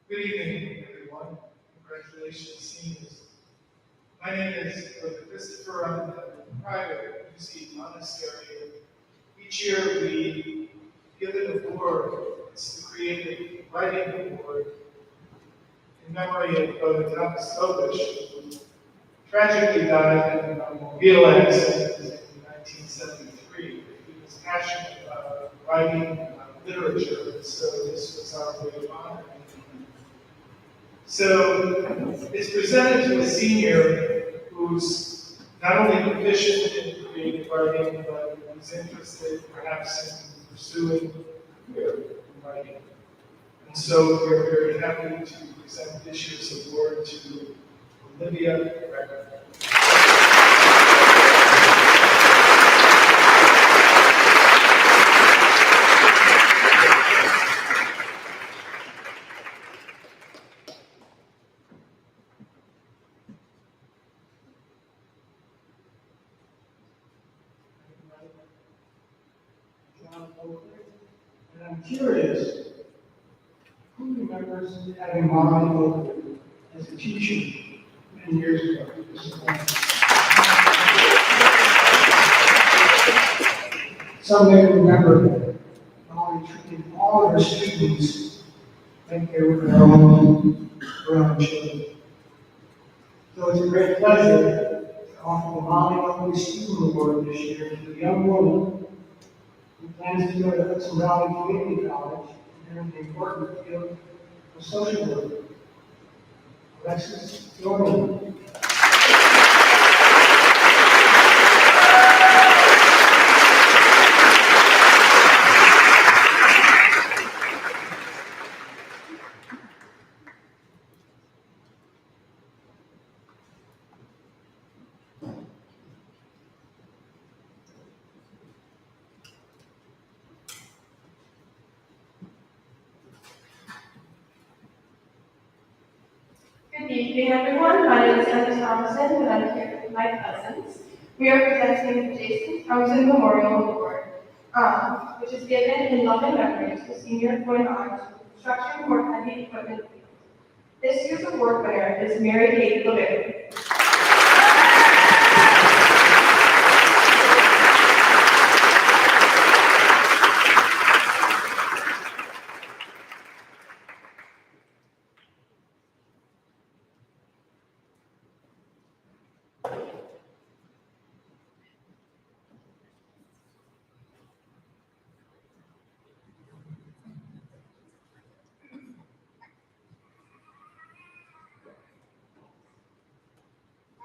Good evening, everyone. Congratulations, seniors. My name is Brother Christopher. I'm a private UC monastery. Each year we give an award. It's the Creative Writing Award in memory of Brother Thomas Kovish, who tragically died in a mobile accident in 1973. He was passionate about writing and about literature, so this was our way of honoring him. So it's presented to a senior who's not only proficient in creative writing, but who's interested perhaps in pursuing career in writing. And so we're very happy to present this year's award to Olivia Greco. And I'm curious, who remembers having Molly Oakley as a teacher many years ago? Some may remember Molly treated all of her students like they were their own children. So it's a great pleasure to offer the Molly Oakley Student Award this year to a young woman who plans to go to Hudson Valley Community College and learn the important field of social work. Alexis Dorman. evening, everyone. My name is Emma Thomason, and I'm here with my cousins. We are presenting the Jason Townsend Memorial Award, which is given in love and memory to seniors going on to construction or heavy equipment field. This year's award winner is Mary Kate LeBaron.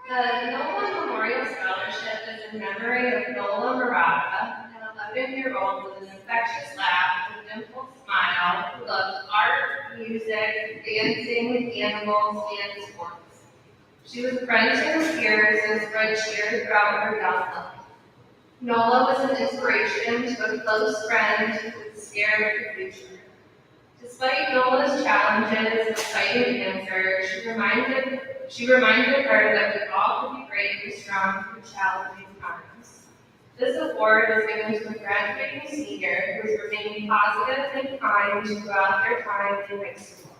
The NOLA Memorial Scholarship is in memory of Nola Murata, an 11-year-old with an infectious laugh and dimpled smile who loved art, music, dancing, animals, and sports. She was a friend to her peers and spread cheer throughout her young life. Nola was an inspiration to a close friend who was scared of the future. Despite Nola's challenges and fighting cancer, she reminded her that we all could be brave and strong through challenging times. This award is given to a graduating senior who has remained positive and kind throughout their time in high school.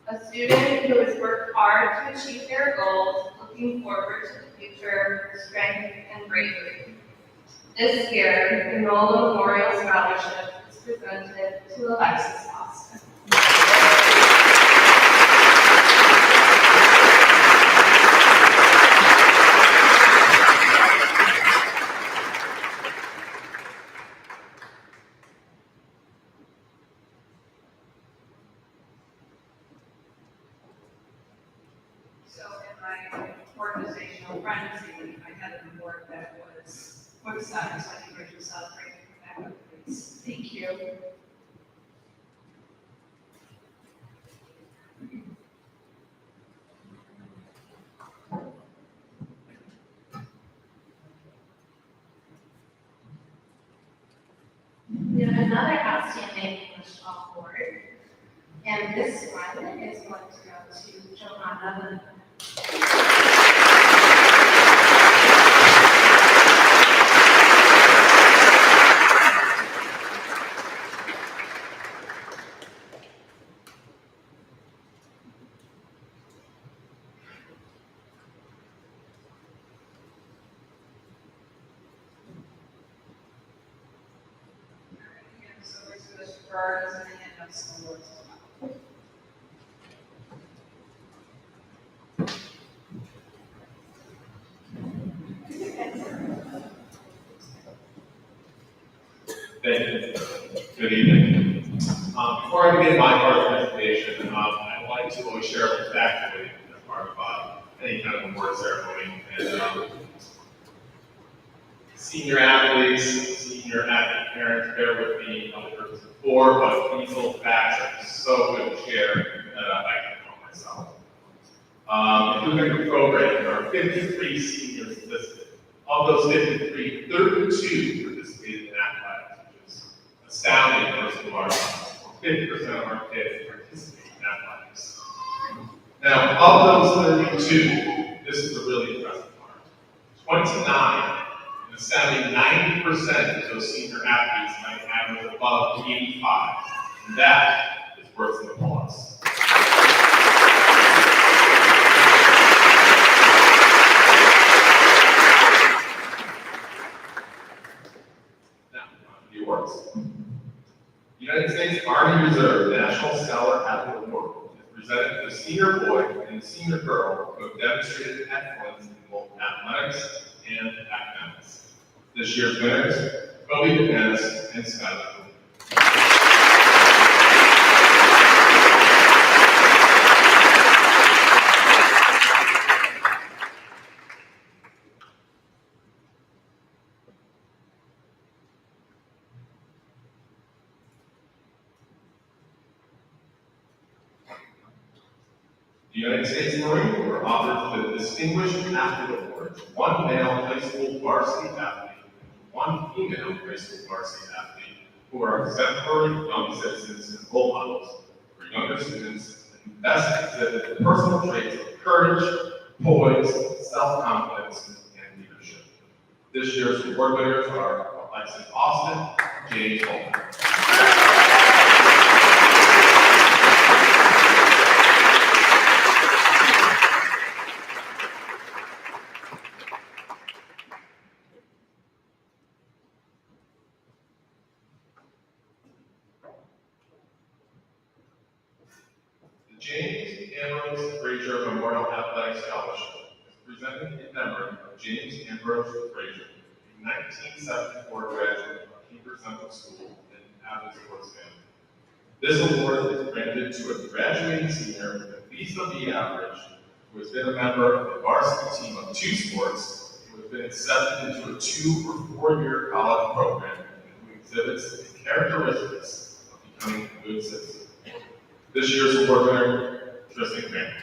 A student who has worked hard to achieve their goals, looking forward to the future with strength and bravery. This year, the NOLA Memorial Scholarship is presented to Alexis Austin. So in my organizational pregnancy, I had an award that was for the son, so I think we're just celebrating that, please. Thank you. We have another outstanding English award, and this one is going to go to Johanna. So we're going to defer as an end of school awards as well. Thank you. Good evening. Before I begin my part of the presentation, I'd like to always share a factoid as part of any kind of award ceremony. And senior athletes, senior athlete parents, bear with me on the purpose of 4, but these little facts are so good to share that I can help myself. If you look at the program, there are 53 seniors listed. Of those 53, 32 participated in athletics, which is astounding first of our 50% of our kids participate in athletics. Now, of those 32, this is the really impressive part. 29, an astounding 90% of those senior athletes might average above 85, and that is worth an applause. Awards. United States Army Reserve National Scholar Athlete Award is presented to the senior boy and the senior girl who have demonstrated excellence in both athletics and academics. This year's winners, Kobe Dennis and Skylar. The United States Marine Corps offers the Distinguished Athlete Award to one male high school varsity athlete and one female high school varsity athlete who are exemplary young citizens and role models for younger students and and best exhibit the personal traits of courage, poise, self-confidence, and leadership. This year's award winners are Alexis Austin, James Holman. The James Ambrose Frazier Memorial Athletic Scholarship is presented in memory of James Ambrose Frazier, a 1974 graduate of Kiefer Central School and avid sports fan. This award is granted to a graduating senior with at least a B average, who has been a member of the varsity team of 2 sports, who has been accepted into a 2- or 4-year college program, and who exhibits the characteristics of becoming a good citizen. This year's award winner, Tristan Grant.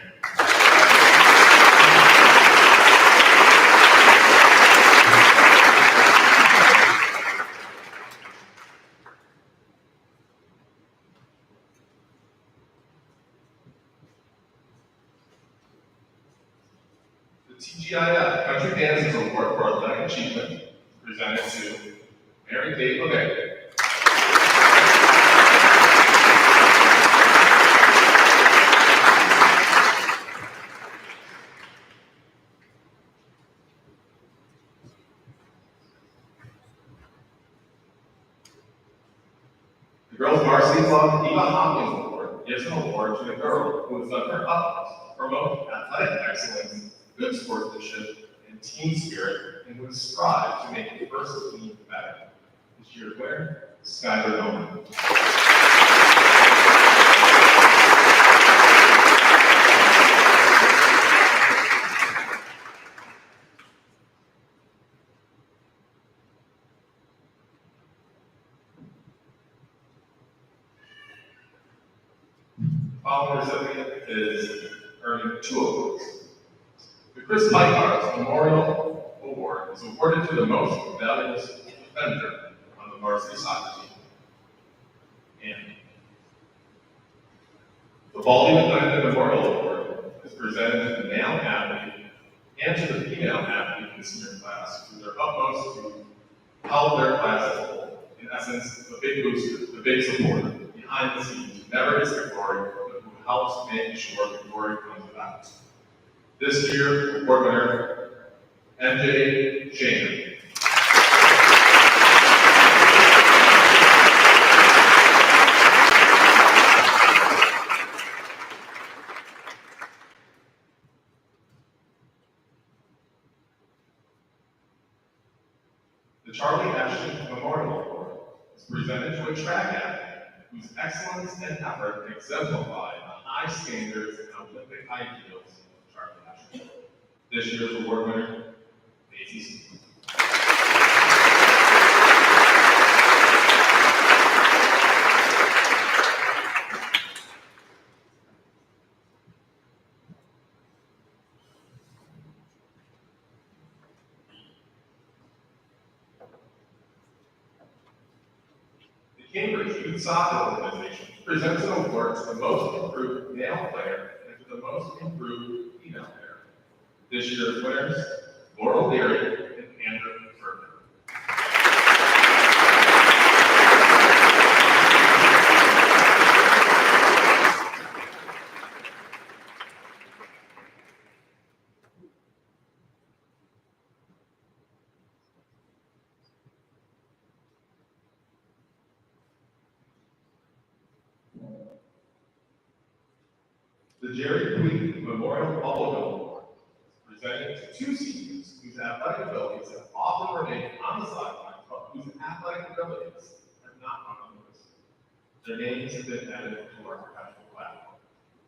The TGIF Country Dances Award for Athletic Achievement presented to Mary Kate LeMay. The Girls Varsity Club Eva Hopkins Award gives an award to the girl who has done her utmost to promote athletic excellence, good sportsmanship, and team spirit, and who has strived to make the first team better. This year's winner, Skylar Nolan. Following recipient is earning 2 awards. The Chris Pike Memorial Award is awarded to the most valuable defender on the varsity soccer team. And the Baldy McClendon Memorial Award is presented to the male athlete and to the female athlete in the senior class who do their utmost to help their class as a whole. In essence, the big booster, the big supporter, behind the scenes, who never gets the glory, but who helps make sure the glory comes about. This year, award winner, MJ Shannon. The Charlie Ashton Memorial Award is presented to a track athlete whose excellence and effort exemplify the high standards and Olympic ideals of Charlie Ashton. This year's award winner, Daisy Stevens. Cambridge Youth Soccer Organization presents an award to the most improved male player and to the most improved female player. This year's winners, Laurel Leary and Andrew Furman. The Jerry Queen Memorial Bubblegum Award is presented to 2 seniors whose athletic abilities have often remained on the sidelines, but whose athletic abilities have not gone unnoticed. Their names have been added to our professional platform.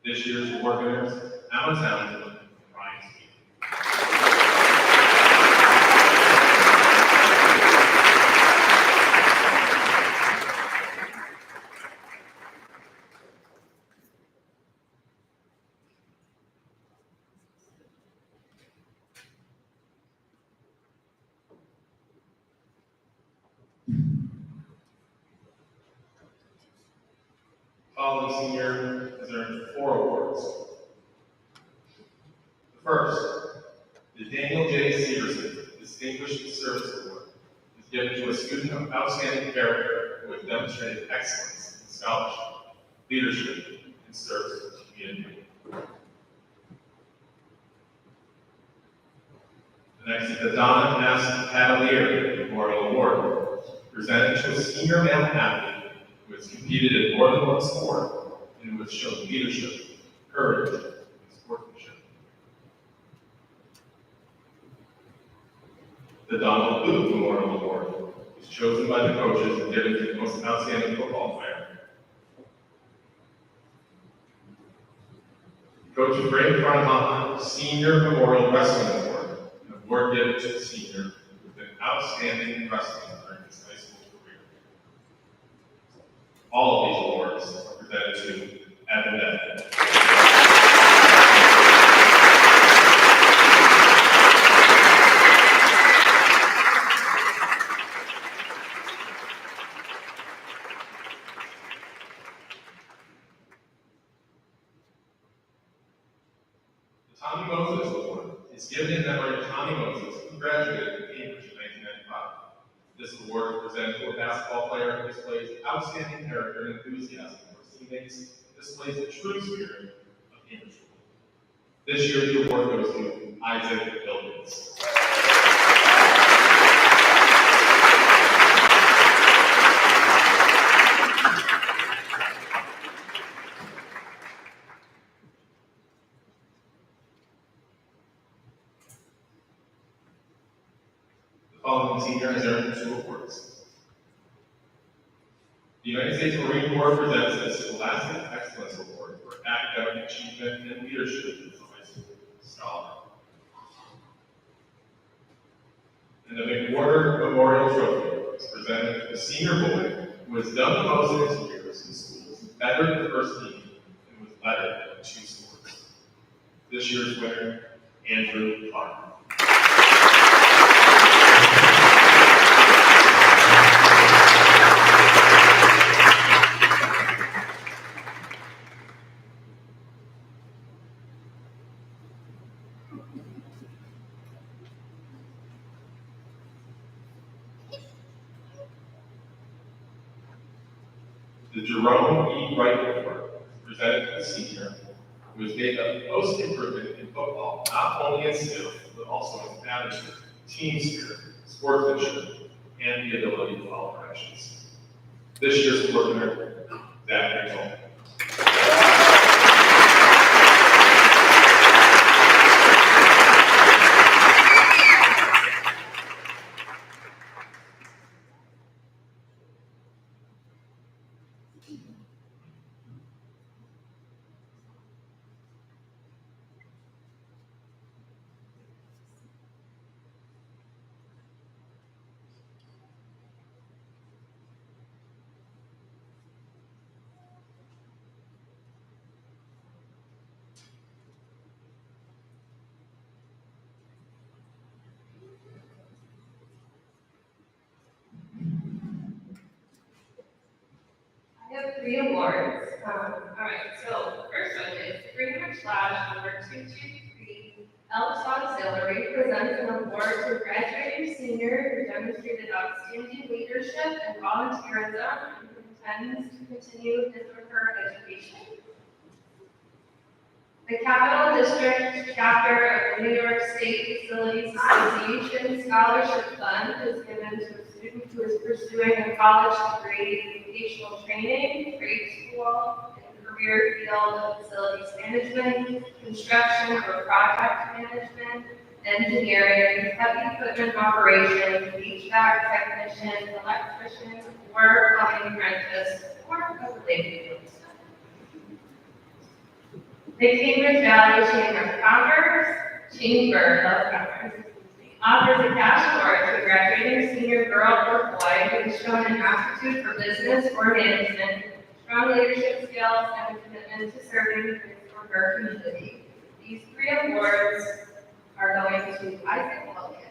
This year's award winners, Emma Townsend and Ryan Speed. Following senior is earned 4 awards. The first, the Daniel J. Severson Distinguished Service Award, is given to a student of outstanding character who has demonstrated excellence in scholarship, leadership, and service to the community. The next is the Donna S. Cavalier Memorial Award, presented to a senior male athlete who has competed in more than one sport and who has shown leadership, courage, and sportsmanship. The Donald Luke Memorial Award is chosen by the coaches and given to the most outstanding football player. Coach Frank Frantana Senior Memorial Wrestling Award, an award given to a senior who has been outstanding in wrestling during his high school career. All of these awards are presented to Evan Devin. Tommy Moses Award is given in memory of Tommy Moses, who graduated from Cambridge in 1995. This award is presented to a basketball player who displays outstanding character and enthusiasm for his teammates and displays the true spirit of Cambridge School. This year, the award goes to Isaac Billings. The following senior has earned 2 awards. The United States Marine Corps presents the Scholastic Excellence Award for academic achievement and leadership as a high school scholar. And the McWhorter Memorial Trophy is presented to the senior boy who has done the most in his years in schools, bettered the first team, and was lettered in 2 sports. This year's winner, Andrew Clark. The Jerome E. Wright Award is presented to the senior who has made the most improvement in football, not only in skill, but also in attitude, team spirit, sportsmanship, and the ability to follow directions. This year's award winner, Zach Mitchell. I have 3 awards. Alright, so first one is Greenwich Lodge number 223 Elks Auxiliary presents an award to a graduating senior who demonstrated outstanding leadership and volunteerism and who intends to continue his or her education. The Capital District chapter of the New York State Facilities Association Scholarship Fund is given to a student who is pursuing a college degree in vocational training, trade school, and career field of facilities management, construction or project management, engineering, heavy equipment operation, HVAC technician, electrician, or plumbing apprentice, or a related field. The Cambridge Valley Chamber of Commerce offers a cash award to a graduating senior girl or boy who has shown an aptitude for business or management, strong leadership skills, and a commitment to serving his or her community. These 3 awards are going to Isaac Elliott.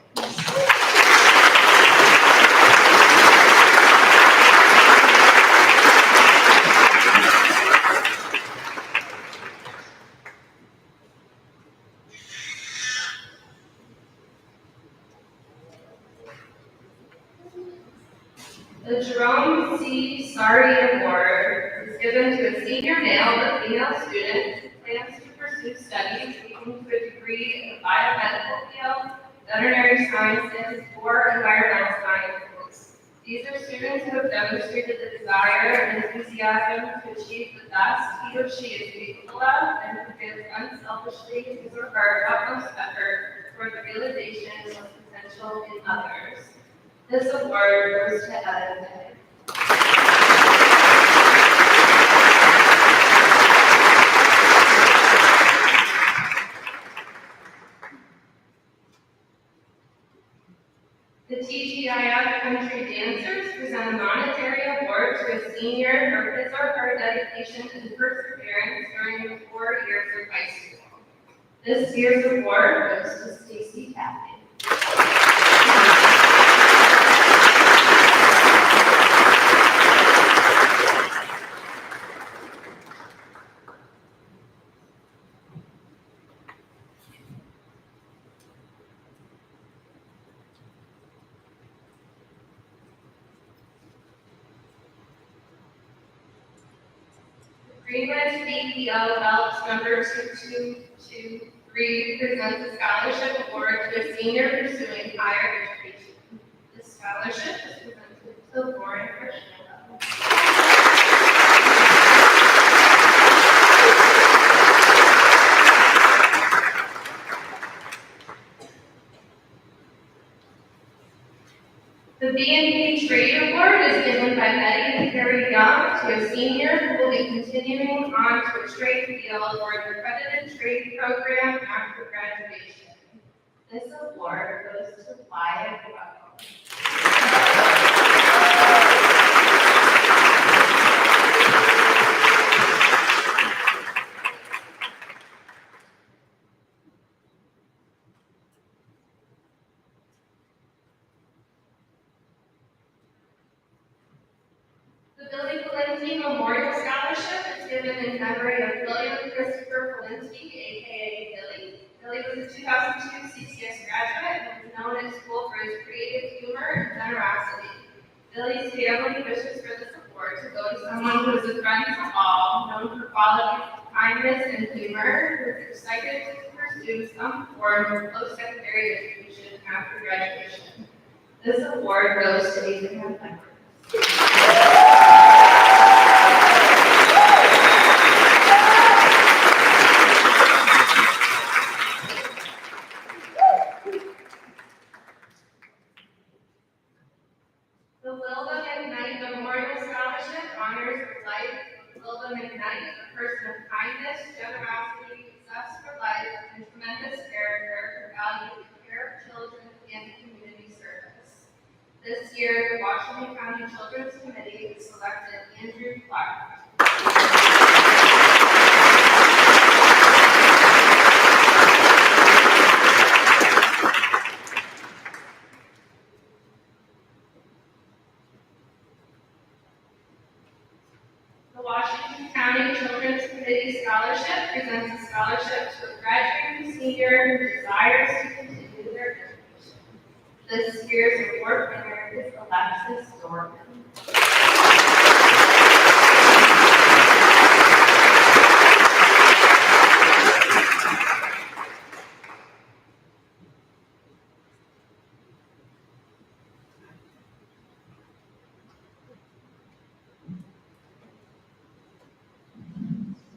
The Jerome C. Sari Award is given to a senior male or female student who plans to pursue studies leading to a degree in biomedical field, veterinary sciences, or environmental sciences. These are students who have demonstrated the desire and enthusiasm to achieve the best he or she is capable of and who gives unselfishly his or her utmost effort toward the realization of potential in others. This award goes to Ed Day. The TGIF Country Dancers present a monetary award to a senior for his or her dedication and perseverance during the 4 years of high school. This year's award goes to Stacy Cappy. Greenwich BPO Phelps number 2223 presents a scholarship award to a senior pursuing higher education. This scholarship is presented to Lauren Krishna. The B&P Trade Award is given by Betty and Carrie Young to a senior who will be continuing on to a trade field or an accredited trade program after graduation. This award goes to Wyatt Russell. The Billy Valenti Memorial Scholarship is given in memory of William Christopher Valenti, aka Billy. Billy was a 2002 CCS graduate and is known at school for his creative humor and generosity. Billy's family wishes for this award to go to someone who is a friend to all, known for qualities of kindness and humor, who is excited to pursue some form of post-secondary education after graduation. This award goes to Abraham Pepper. The Wilda McKnight Memorial Scholarship honors the life of Wilda McKnight, a person of kindness, generosity, zest for life, and tremendous character who valued the care of children and community service. This year, the Washington County Children's Committee has selected Andrew Clark. The Washington County Children's Committee Scholarship presents a scholarship to a graduating senior who desires to continue their education. This year's award winner is Alexis Dorman.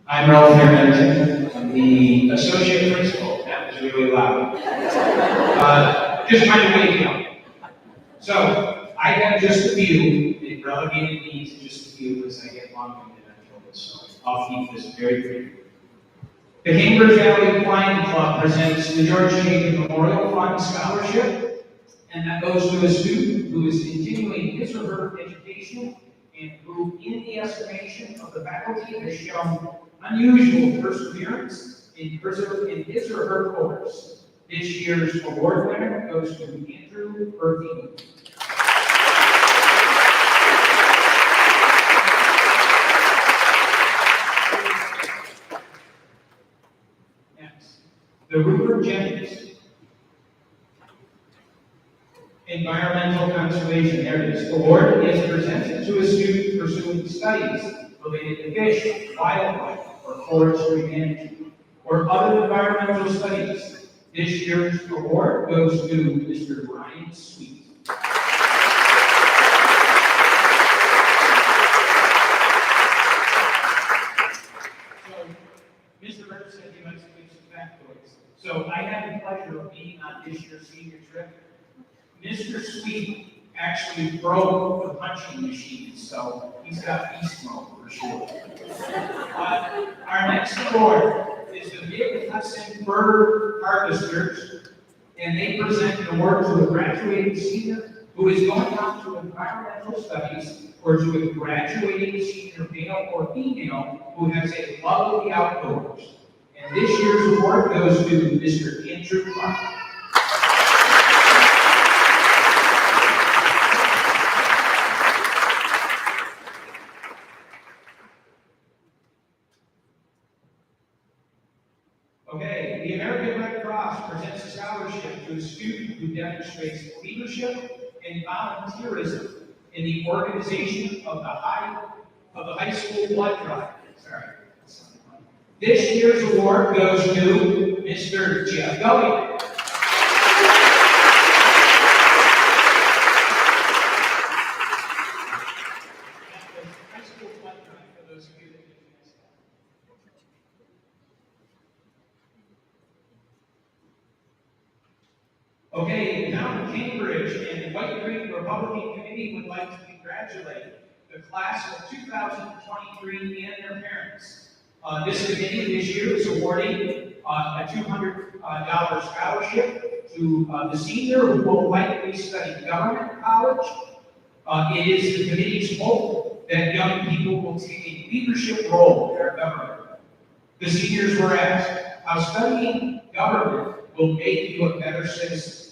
I'm Ralph Harrington. I'm the associate principal. That was really loud. Just trying to wake you up. So, I have just a few. They relegated me to just a few because I get long-winded, I told this, so I'll keep this very brief. The Cambridge Valley Flying Club presents the George Jacob Memorial Fund Scholarship, and that goes to a student who is continuing his or her education and who, in the estimation of the faculty, has shown unusual perseverance in his or her course. This year's award winner goes to Andrew Berthine. Next, the Rupert Jennings. In Environmental Conservation Areas Award is presented to a student pursuing studies related to fish, wildlife, or forestry management, or other environmental studies. This year's award goes to Mr. Ryan Sweet. Mr. Ritter said he likes to give some factoids. So I had the pleasure of being on this year's senior trip. Mr. Sweet actually broke the punching machine, so he's got beast mode for sure. Our next award is the Mid-Hudson Bird Harvesters, and they present an award to a graduating senior who is going on to environmental studies or to a graduating senior male or female who has a love of the outdoors. And this year's award goes to Mr. Andrew Clark. Okay, the American Red Cross presents a scholarship to a student who demonstrates leadership and volunteerism in the organization of the high school blood drive. Sorry. This year's award goes to Mr. Jeff Gully. Okay, the town of Cambridge and the White Creek Republican Committee would like to congratulate the class of 2023 and their parents. This committee this year is awarding a $200 scholarship to the senior who will likely study government college. It is the committee's hope that young people will take a leadership role in our government. The seniors were asked how studying government will make you a better citizen.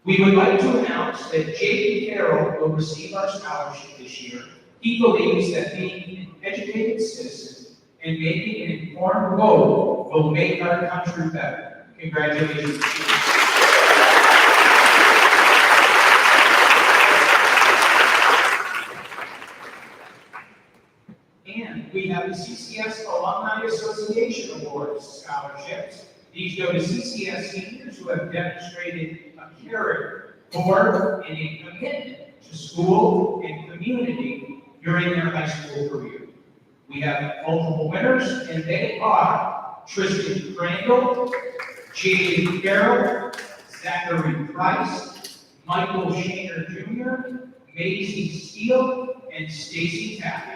We would like to announce that J.P. Carroll will receive our scholarship this year. He believes that being an educated citizen and making an informed vote will make our country better. Congratulations. And we have the CCS Alumni Association Awards scholarships. These go to CCS seniors who have demonstrated a character for and a commitment to school and community during their high school career. We have multiple winners, and they are Tristan Crandall, J.D. Carroll, Zachary Price, Michael Shaner Jr., Maisie Steele, and Stacy Taffy.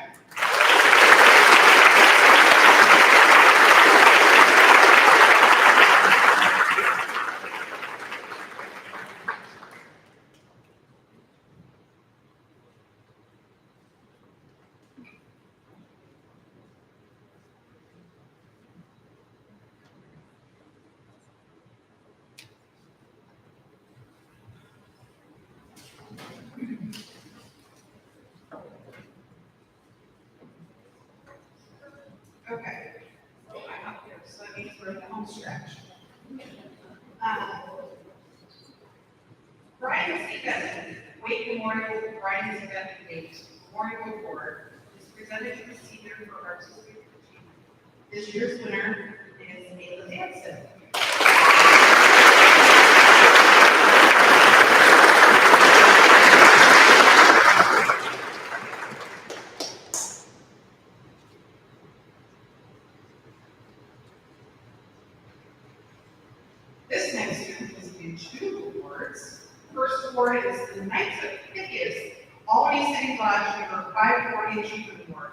Okay, so I'm up here, so that means we're in the home stretch. Brian C. Benton, Wake Memorial Brian C. Benton Gate Memorial Award is presented to the senior for artistic achievement. This year's winner is Ayla Danson. This next year is in 2 awards. First award is the Knights of Pythias Albany City Lodge number 540 Achievement Award.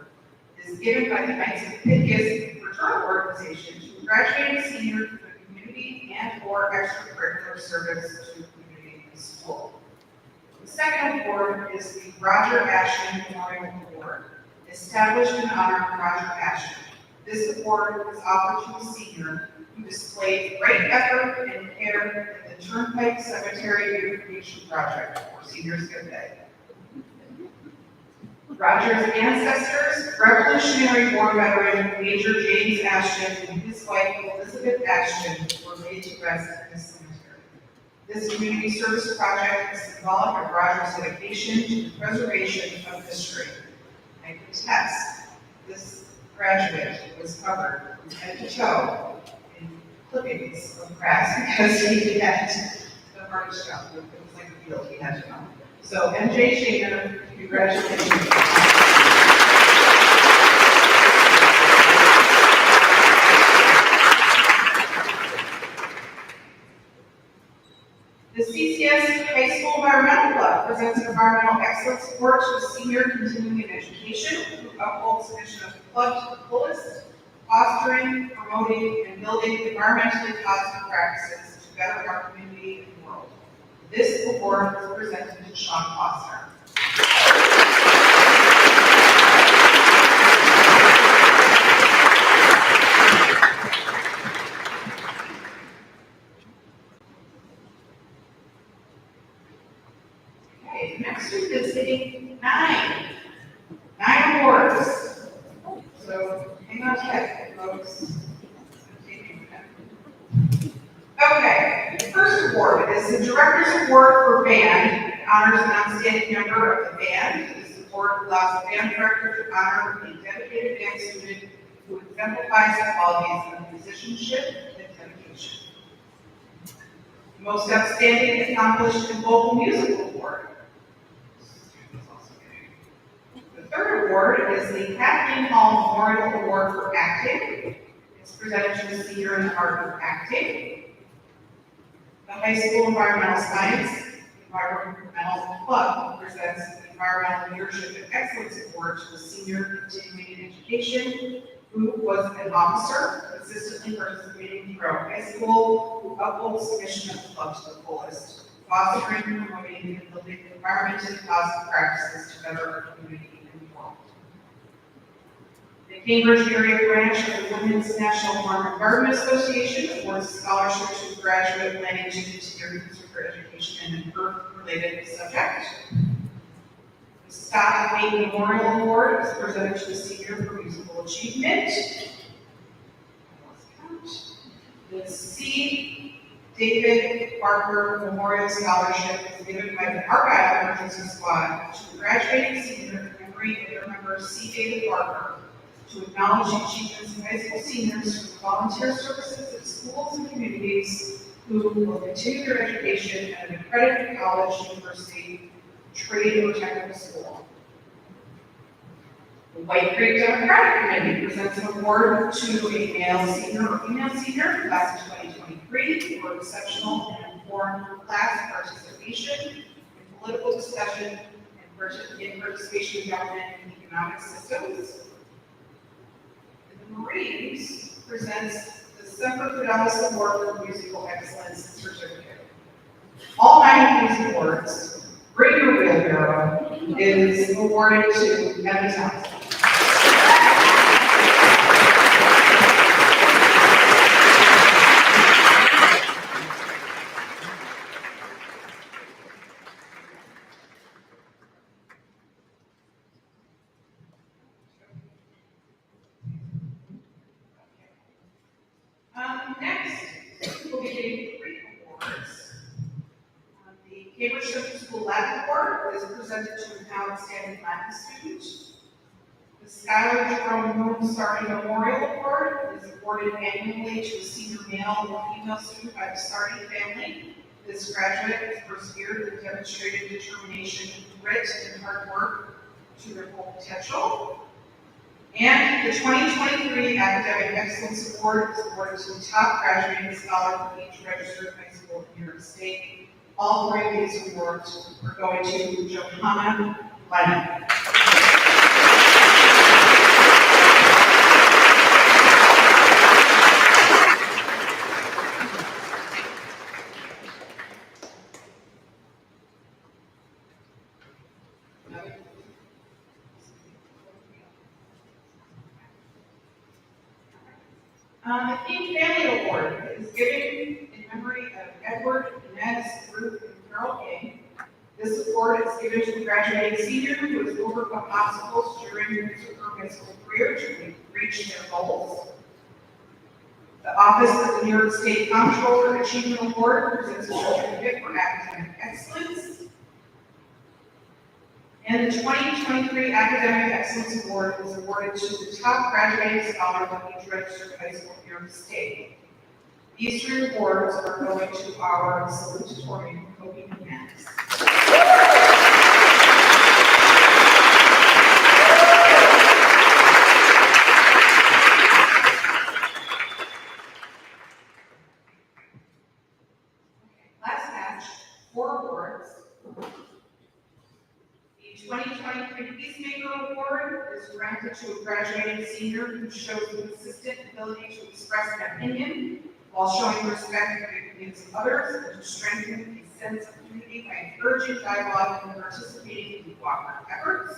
It is given by the Knights of Pythias fraternal organization to a graduating senior for the community and/or extracurricular service to the community and school. The second award is the Roger Ashton Memorial Award, established in honor of Roger Ashton. This award is offered to a senior who displayed great effort and care in the Turnpike Cemetery Beautification Project, or Seniors Good Day. Roger's ancestors, Revolutionary War veteran Major James Ashton and his wife Elizabeth Ashton, were laid to rest in this cemetery. This community service project has involved a Rogers dedication to the preservation of history. I can attest, this graduate was covered from head to toe in clippings of grass because he had the hardest job. It was like a field he had to know. So MJ Shaker, congratulations. The CCS High School Environmental Club presents an environmental excellence award to a senior continuing in education who upholds the mission of the club to the fullest, fostering, promoting, and building environmentally positive practices to better our community and world. This award is presented to Sean Foster. Okay, next week is hitting 9 awards. So hang on tight, folks. Okay, the first award is the Director's Award for Band. It honors an outstanding member of the band. This award allows the band director to honor a dedicated band student who exemplifies the qualities of musicianship and dedication. The Most Outstanding Accomplished in Vocal Music Award. The third award is the Kathleen Hall Memorial Award for Acting. It's presented to a senior in the art of acting. The High School Environmental Science Environmental Club presents the Environmental Leadership and Excellence Award to a senior continuing in education who was an officer consistently participating throughout high school, who upholds the mission of the club to the fullest, fostering, promoting, and building environmentally positive practices to better our community and world. The Cambridge area branch of the Women's National Farm and Garden Association awards a scholarship to a graduate planning to continue consumer education in an earth-related subject. The Scott Wade Memorial Award is presented to a senior for musical achievement. The C. David Barker Memorial Scholarship is given by the Argyle Emergency Squad to a graduating senior in memory of their member C. David Barker, to acknowledge the achievements of high school seniors who volunteer services at schools and communities who will continue their education at an accredited college, university, trade, or technical school. The White Creek Democratic Committee presents an award to a male senior or female senior, class of 2023, for exceptional and informed class participation in political discussion and participation in government and economic systems. The Marines presents the Semper Fidelis Award for Musical Excellence Certificate. All 9 of these awards, Bring Your Wheelbarrow, is awarded to Emma Townsend. Next, we'll be getting 3 awards. The Cambridge Central School Latin Award is presented to an outstanding Latin student. The Skylar Jerome Moon Sardi Memorial Award is awarded annually to a senior male or female student by the Sardi family. This graduate has persevered and demonstrated determination, grit, and hard work to their full potential. And the 2023 Academic Excellence Award is awarded to the top graduating scholar from each registered high school in New York State. All 3 of these awards are going to Johanna Lennon. The King Family Award is given in memory of Edward, Inez, Ruth, and Carol King. This award is given to a graduating senior who has overcome obstacles during his or her high school career to reach their goals. The Office of the New York State Comptroller Achievement Award presents a certificate for academic excellence. And the 2023 Academic Excellence Award was awarded to the top graduating scholar of each registered high school in New York State. These 3 awards are going to our salutatorian, Kobe Max. Last match, 4 awards. The 2023 Peacemaker Award is granted to a graduating senior who shows a consistent ability to express an opinion while showing respect for the opinions of others and to strengthen a sense of unity by encouraging dialogue and participating in cooperative efforts.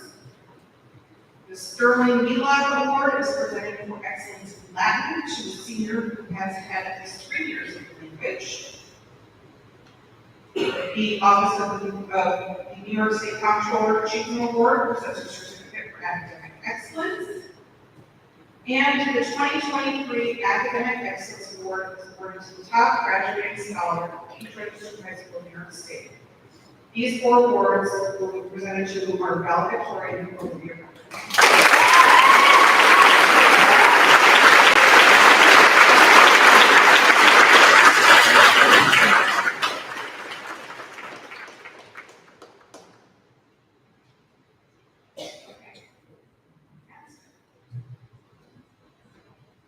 The Sterling Milad Award is presented for excellence in Latin to a senior who has had at least 3 years of language. The Office of the New York State Comptroller Achievement Award presents a certificate for academic excellence. And the 2023 Academic Excellence Award is awarded to the top graduating scholar of each registered high school in New York State. These 4 awards will be presented to our valedictorian of the year.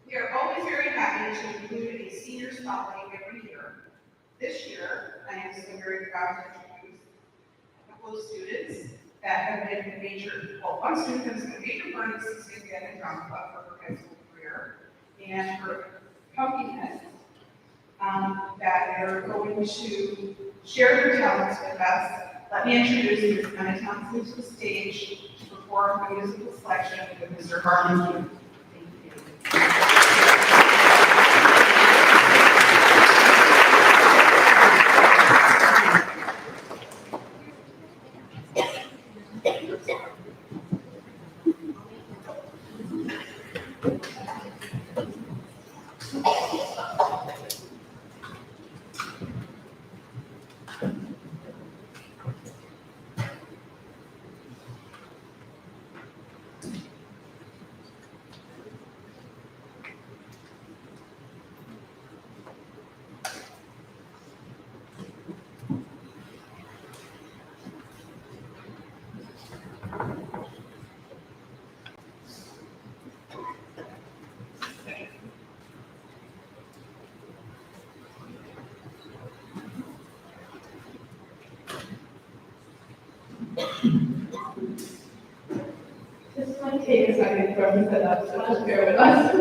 We are always very happy to include a senior spotlight every year. This year, I am so very proud to introduce a couple of students that have been a major, well, one student has been a major part of the 60th Band and Drum Club for her high school career, and her pumpkinhead, that they're going to share their talents with us. Let me introduce Ms. Emma Thompson to the stage to perform a musical selection with Mr. Harlan Hughes. This might take a second for me to set up, so just bear with us.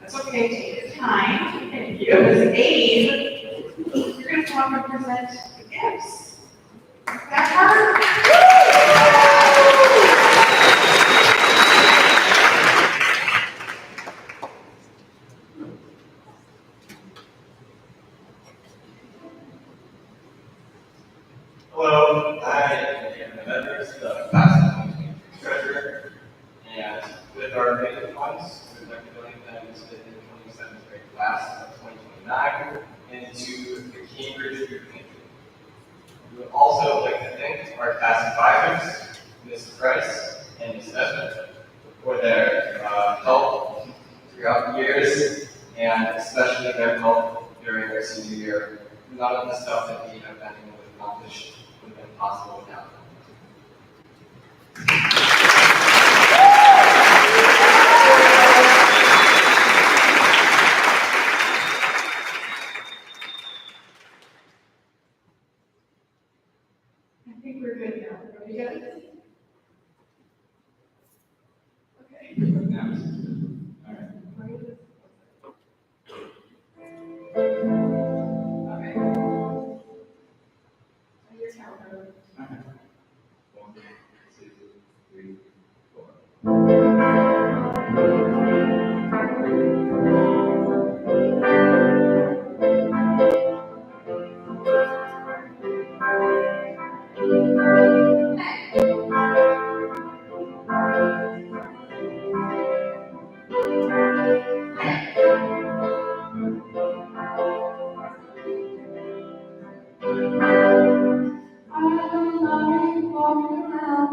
That's okay, take your time. Thank you. Ms. Abe, you're going to come up and present the gifts. That part? Hello, I am the members of the class of 2023 treasurer, and with our remaining funds, we would like to donate them to the 27th grade class of 2029 and to the Cambridge Food Pantry. We would also like to thank our class advisors, Ms. Price and Ms. Nesbitt, for their help throughout the years, and especially their help during their senior year. None of the stuff that we have been able to accomplish would have been possible without them. I think we're good now. Are we good? Okay. All right. Okay. On your counter. One, two, three, four. Hey.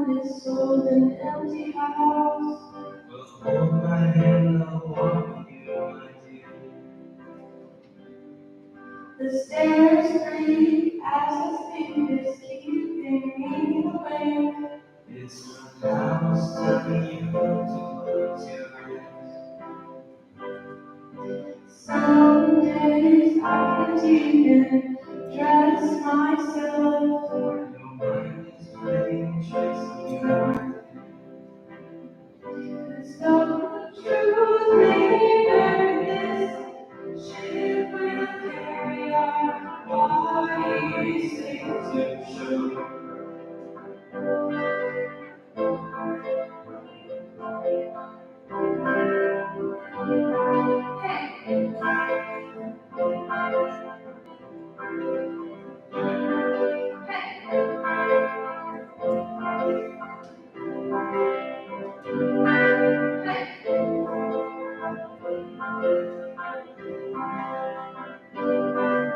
on this old and empty house. Hold my hand, I'll walk with you, my dear. The stairs creak as his fingers keeping me awake. It's my house telling you to close your eyes. Some days I can't even dress myself. Your mind is playing tricks on your mind. So the truth may bury this ship will carry our bodies safe to shore.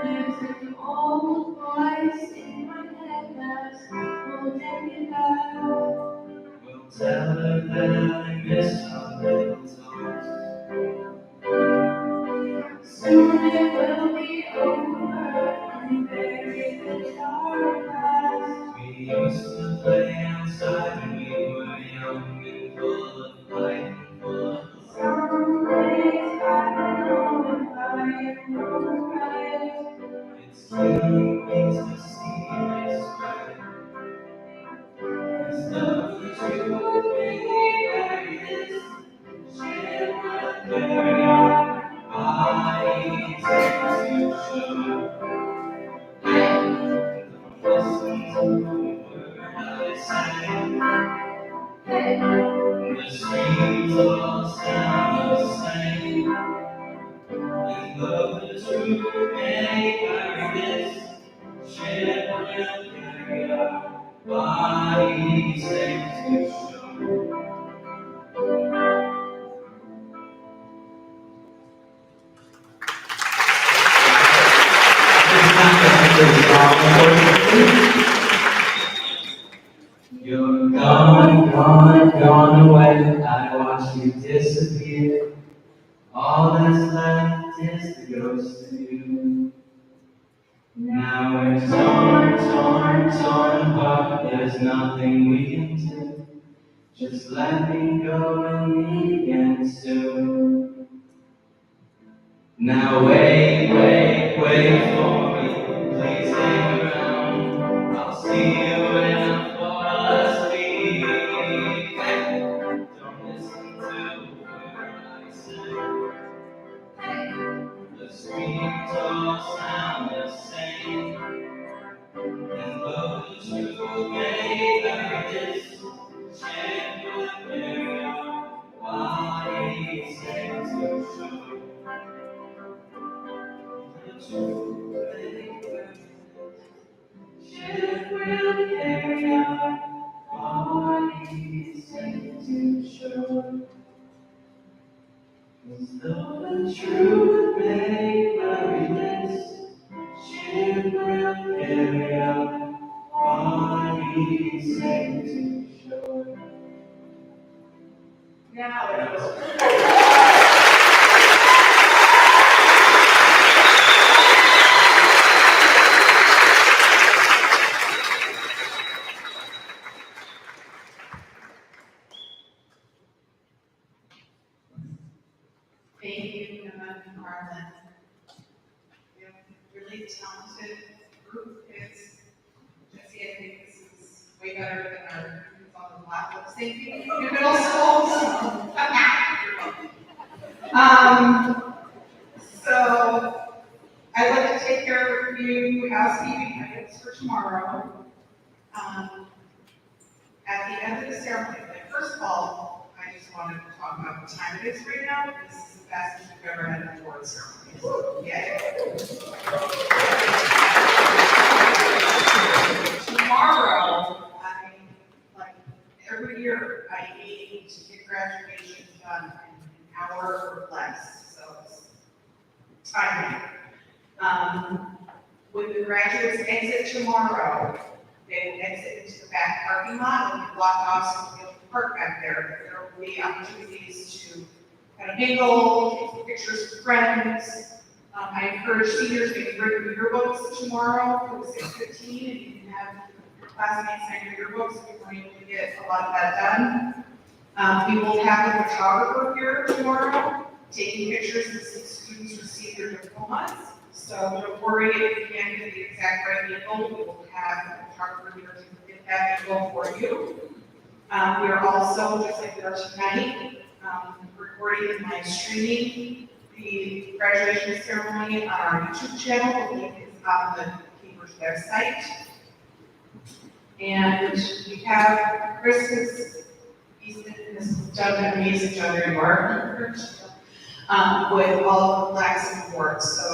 There's an old voice in my head that's holding me back. We'll tell her that I miss our little talks. Soon it will be over and buried in our past. We used to play outside when we were young and full of life and full of love. Some days I don't know if I am right. It's killing me to see this way. As though the truth may bury this ship will carry our bodies into shore. Listen to the word I say. The streams all sound the same. And though the truth may bury this ship will carry our bodies safe to shore. You're gone, gone, gone away. I watch you disappear. All that's left is the ghost of you. Now we're torn, torn, torn apart. There's nothing we can do. Just let me go and meet again soon. Now wait, wait, wait for me. Please hang around. I'll see you when I'm fall asleep. Don't listen to a word I say. The streets all sound the same. And though the truth may bury this ship will carry our bodies safe to shore. The truth may bury this ship will carry our bodies safe to shore. As though the truth may bury this ship will carry our bodies safe to shore. Now it goes. Thank you, Emma and Marlon. We have a really talented group of kids. Jesse, I think this is way better than our kids on the block lip syncing in middle school. So I'd like to take care of a few housekeeping items for tomorrow. At the end of the ceremony, first of all, I just wanted to talk about what time it is right now. This is the fastest we've ever had an award ceremony. Yay. Tomorrow, every year, I aim to get graduation done in an hour or less, so it's timely. When the graduates exit tomorrow, They will exit into the back parking lot and block off so you'll park back there. There will be opportunities to kind of mingle, take pictures with friends. I encourage seniors to bring your yearbooks tomorrow from 6:15, and you can have your classmates sign your yearbooks if we're able to get a lot of that done. We will have a photographer here tomorrow taking pictures as the students receive their diplomas. So don't worry if you can't get the exact right vehicle, we will have a photographer here to get that vehicle for you. We are also, just like we are tonight, recording and live streaming the graduation ceremony on our YouTube channel. The link is on the Capers website. And we have Chris has done an amazing job there, you are, with all the plaques and awards. So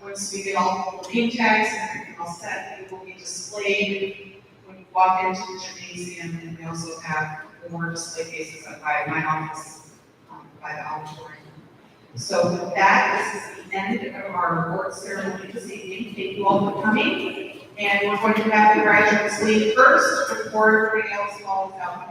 once we get all the name tags and everything all set, it will be displayed when you walk into the gymnasium, and we also have more display cases up by my office, by the auditorium. So with that, this is the end of our award ceremony this evening. Thank you all for coming. And we're going to have the graduates leave first before everybody else follows out.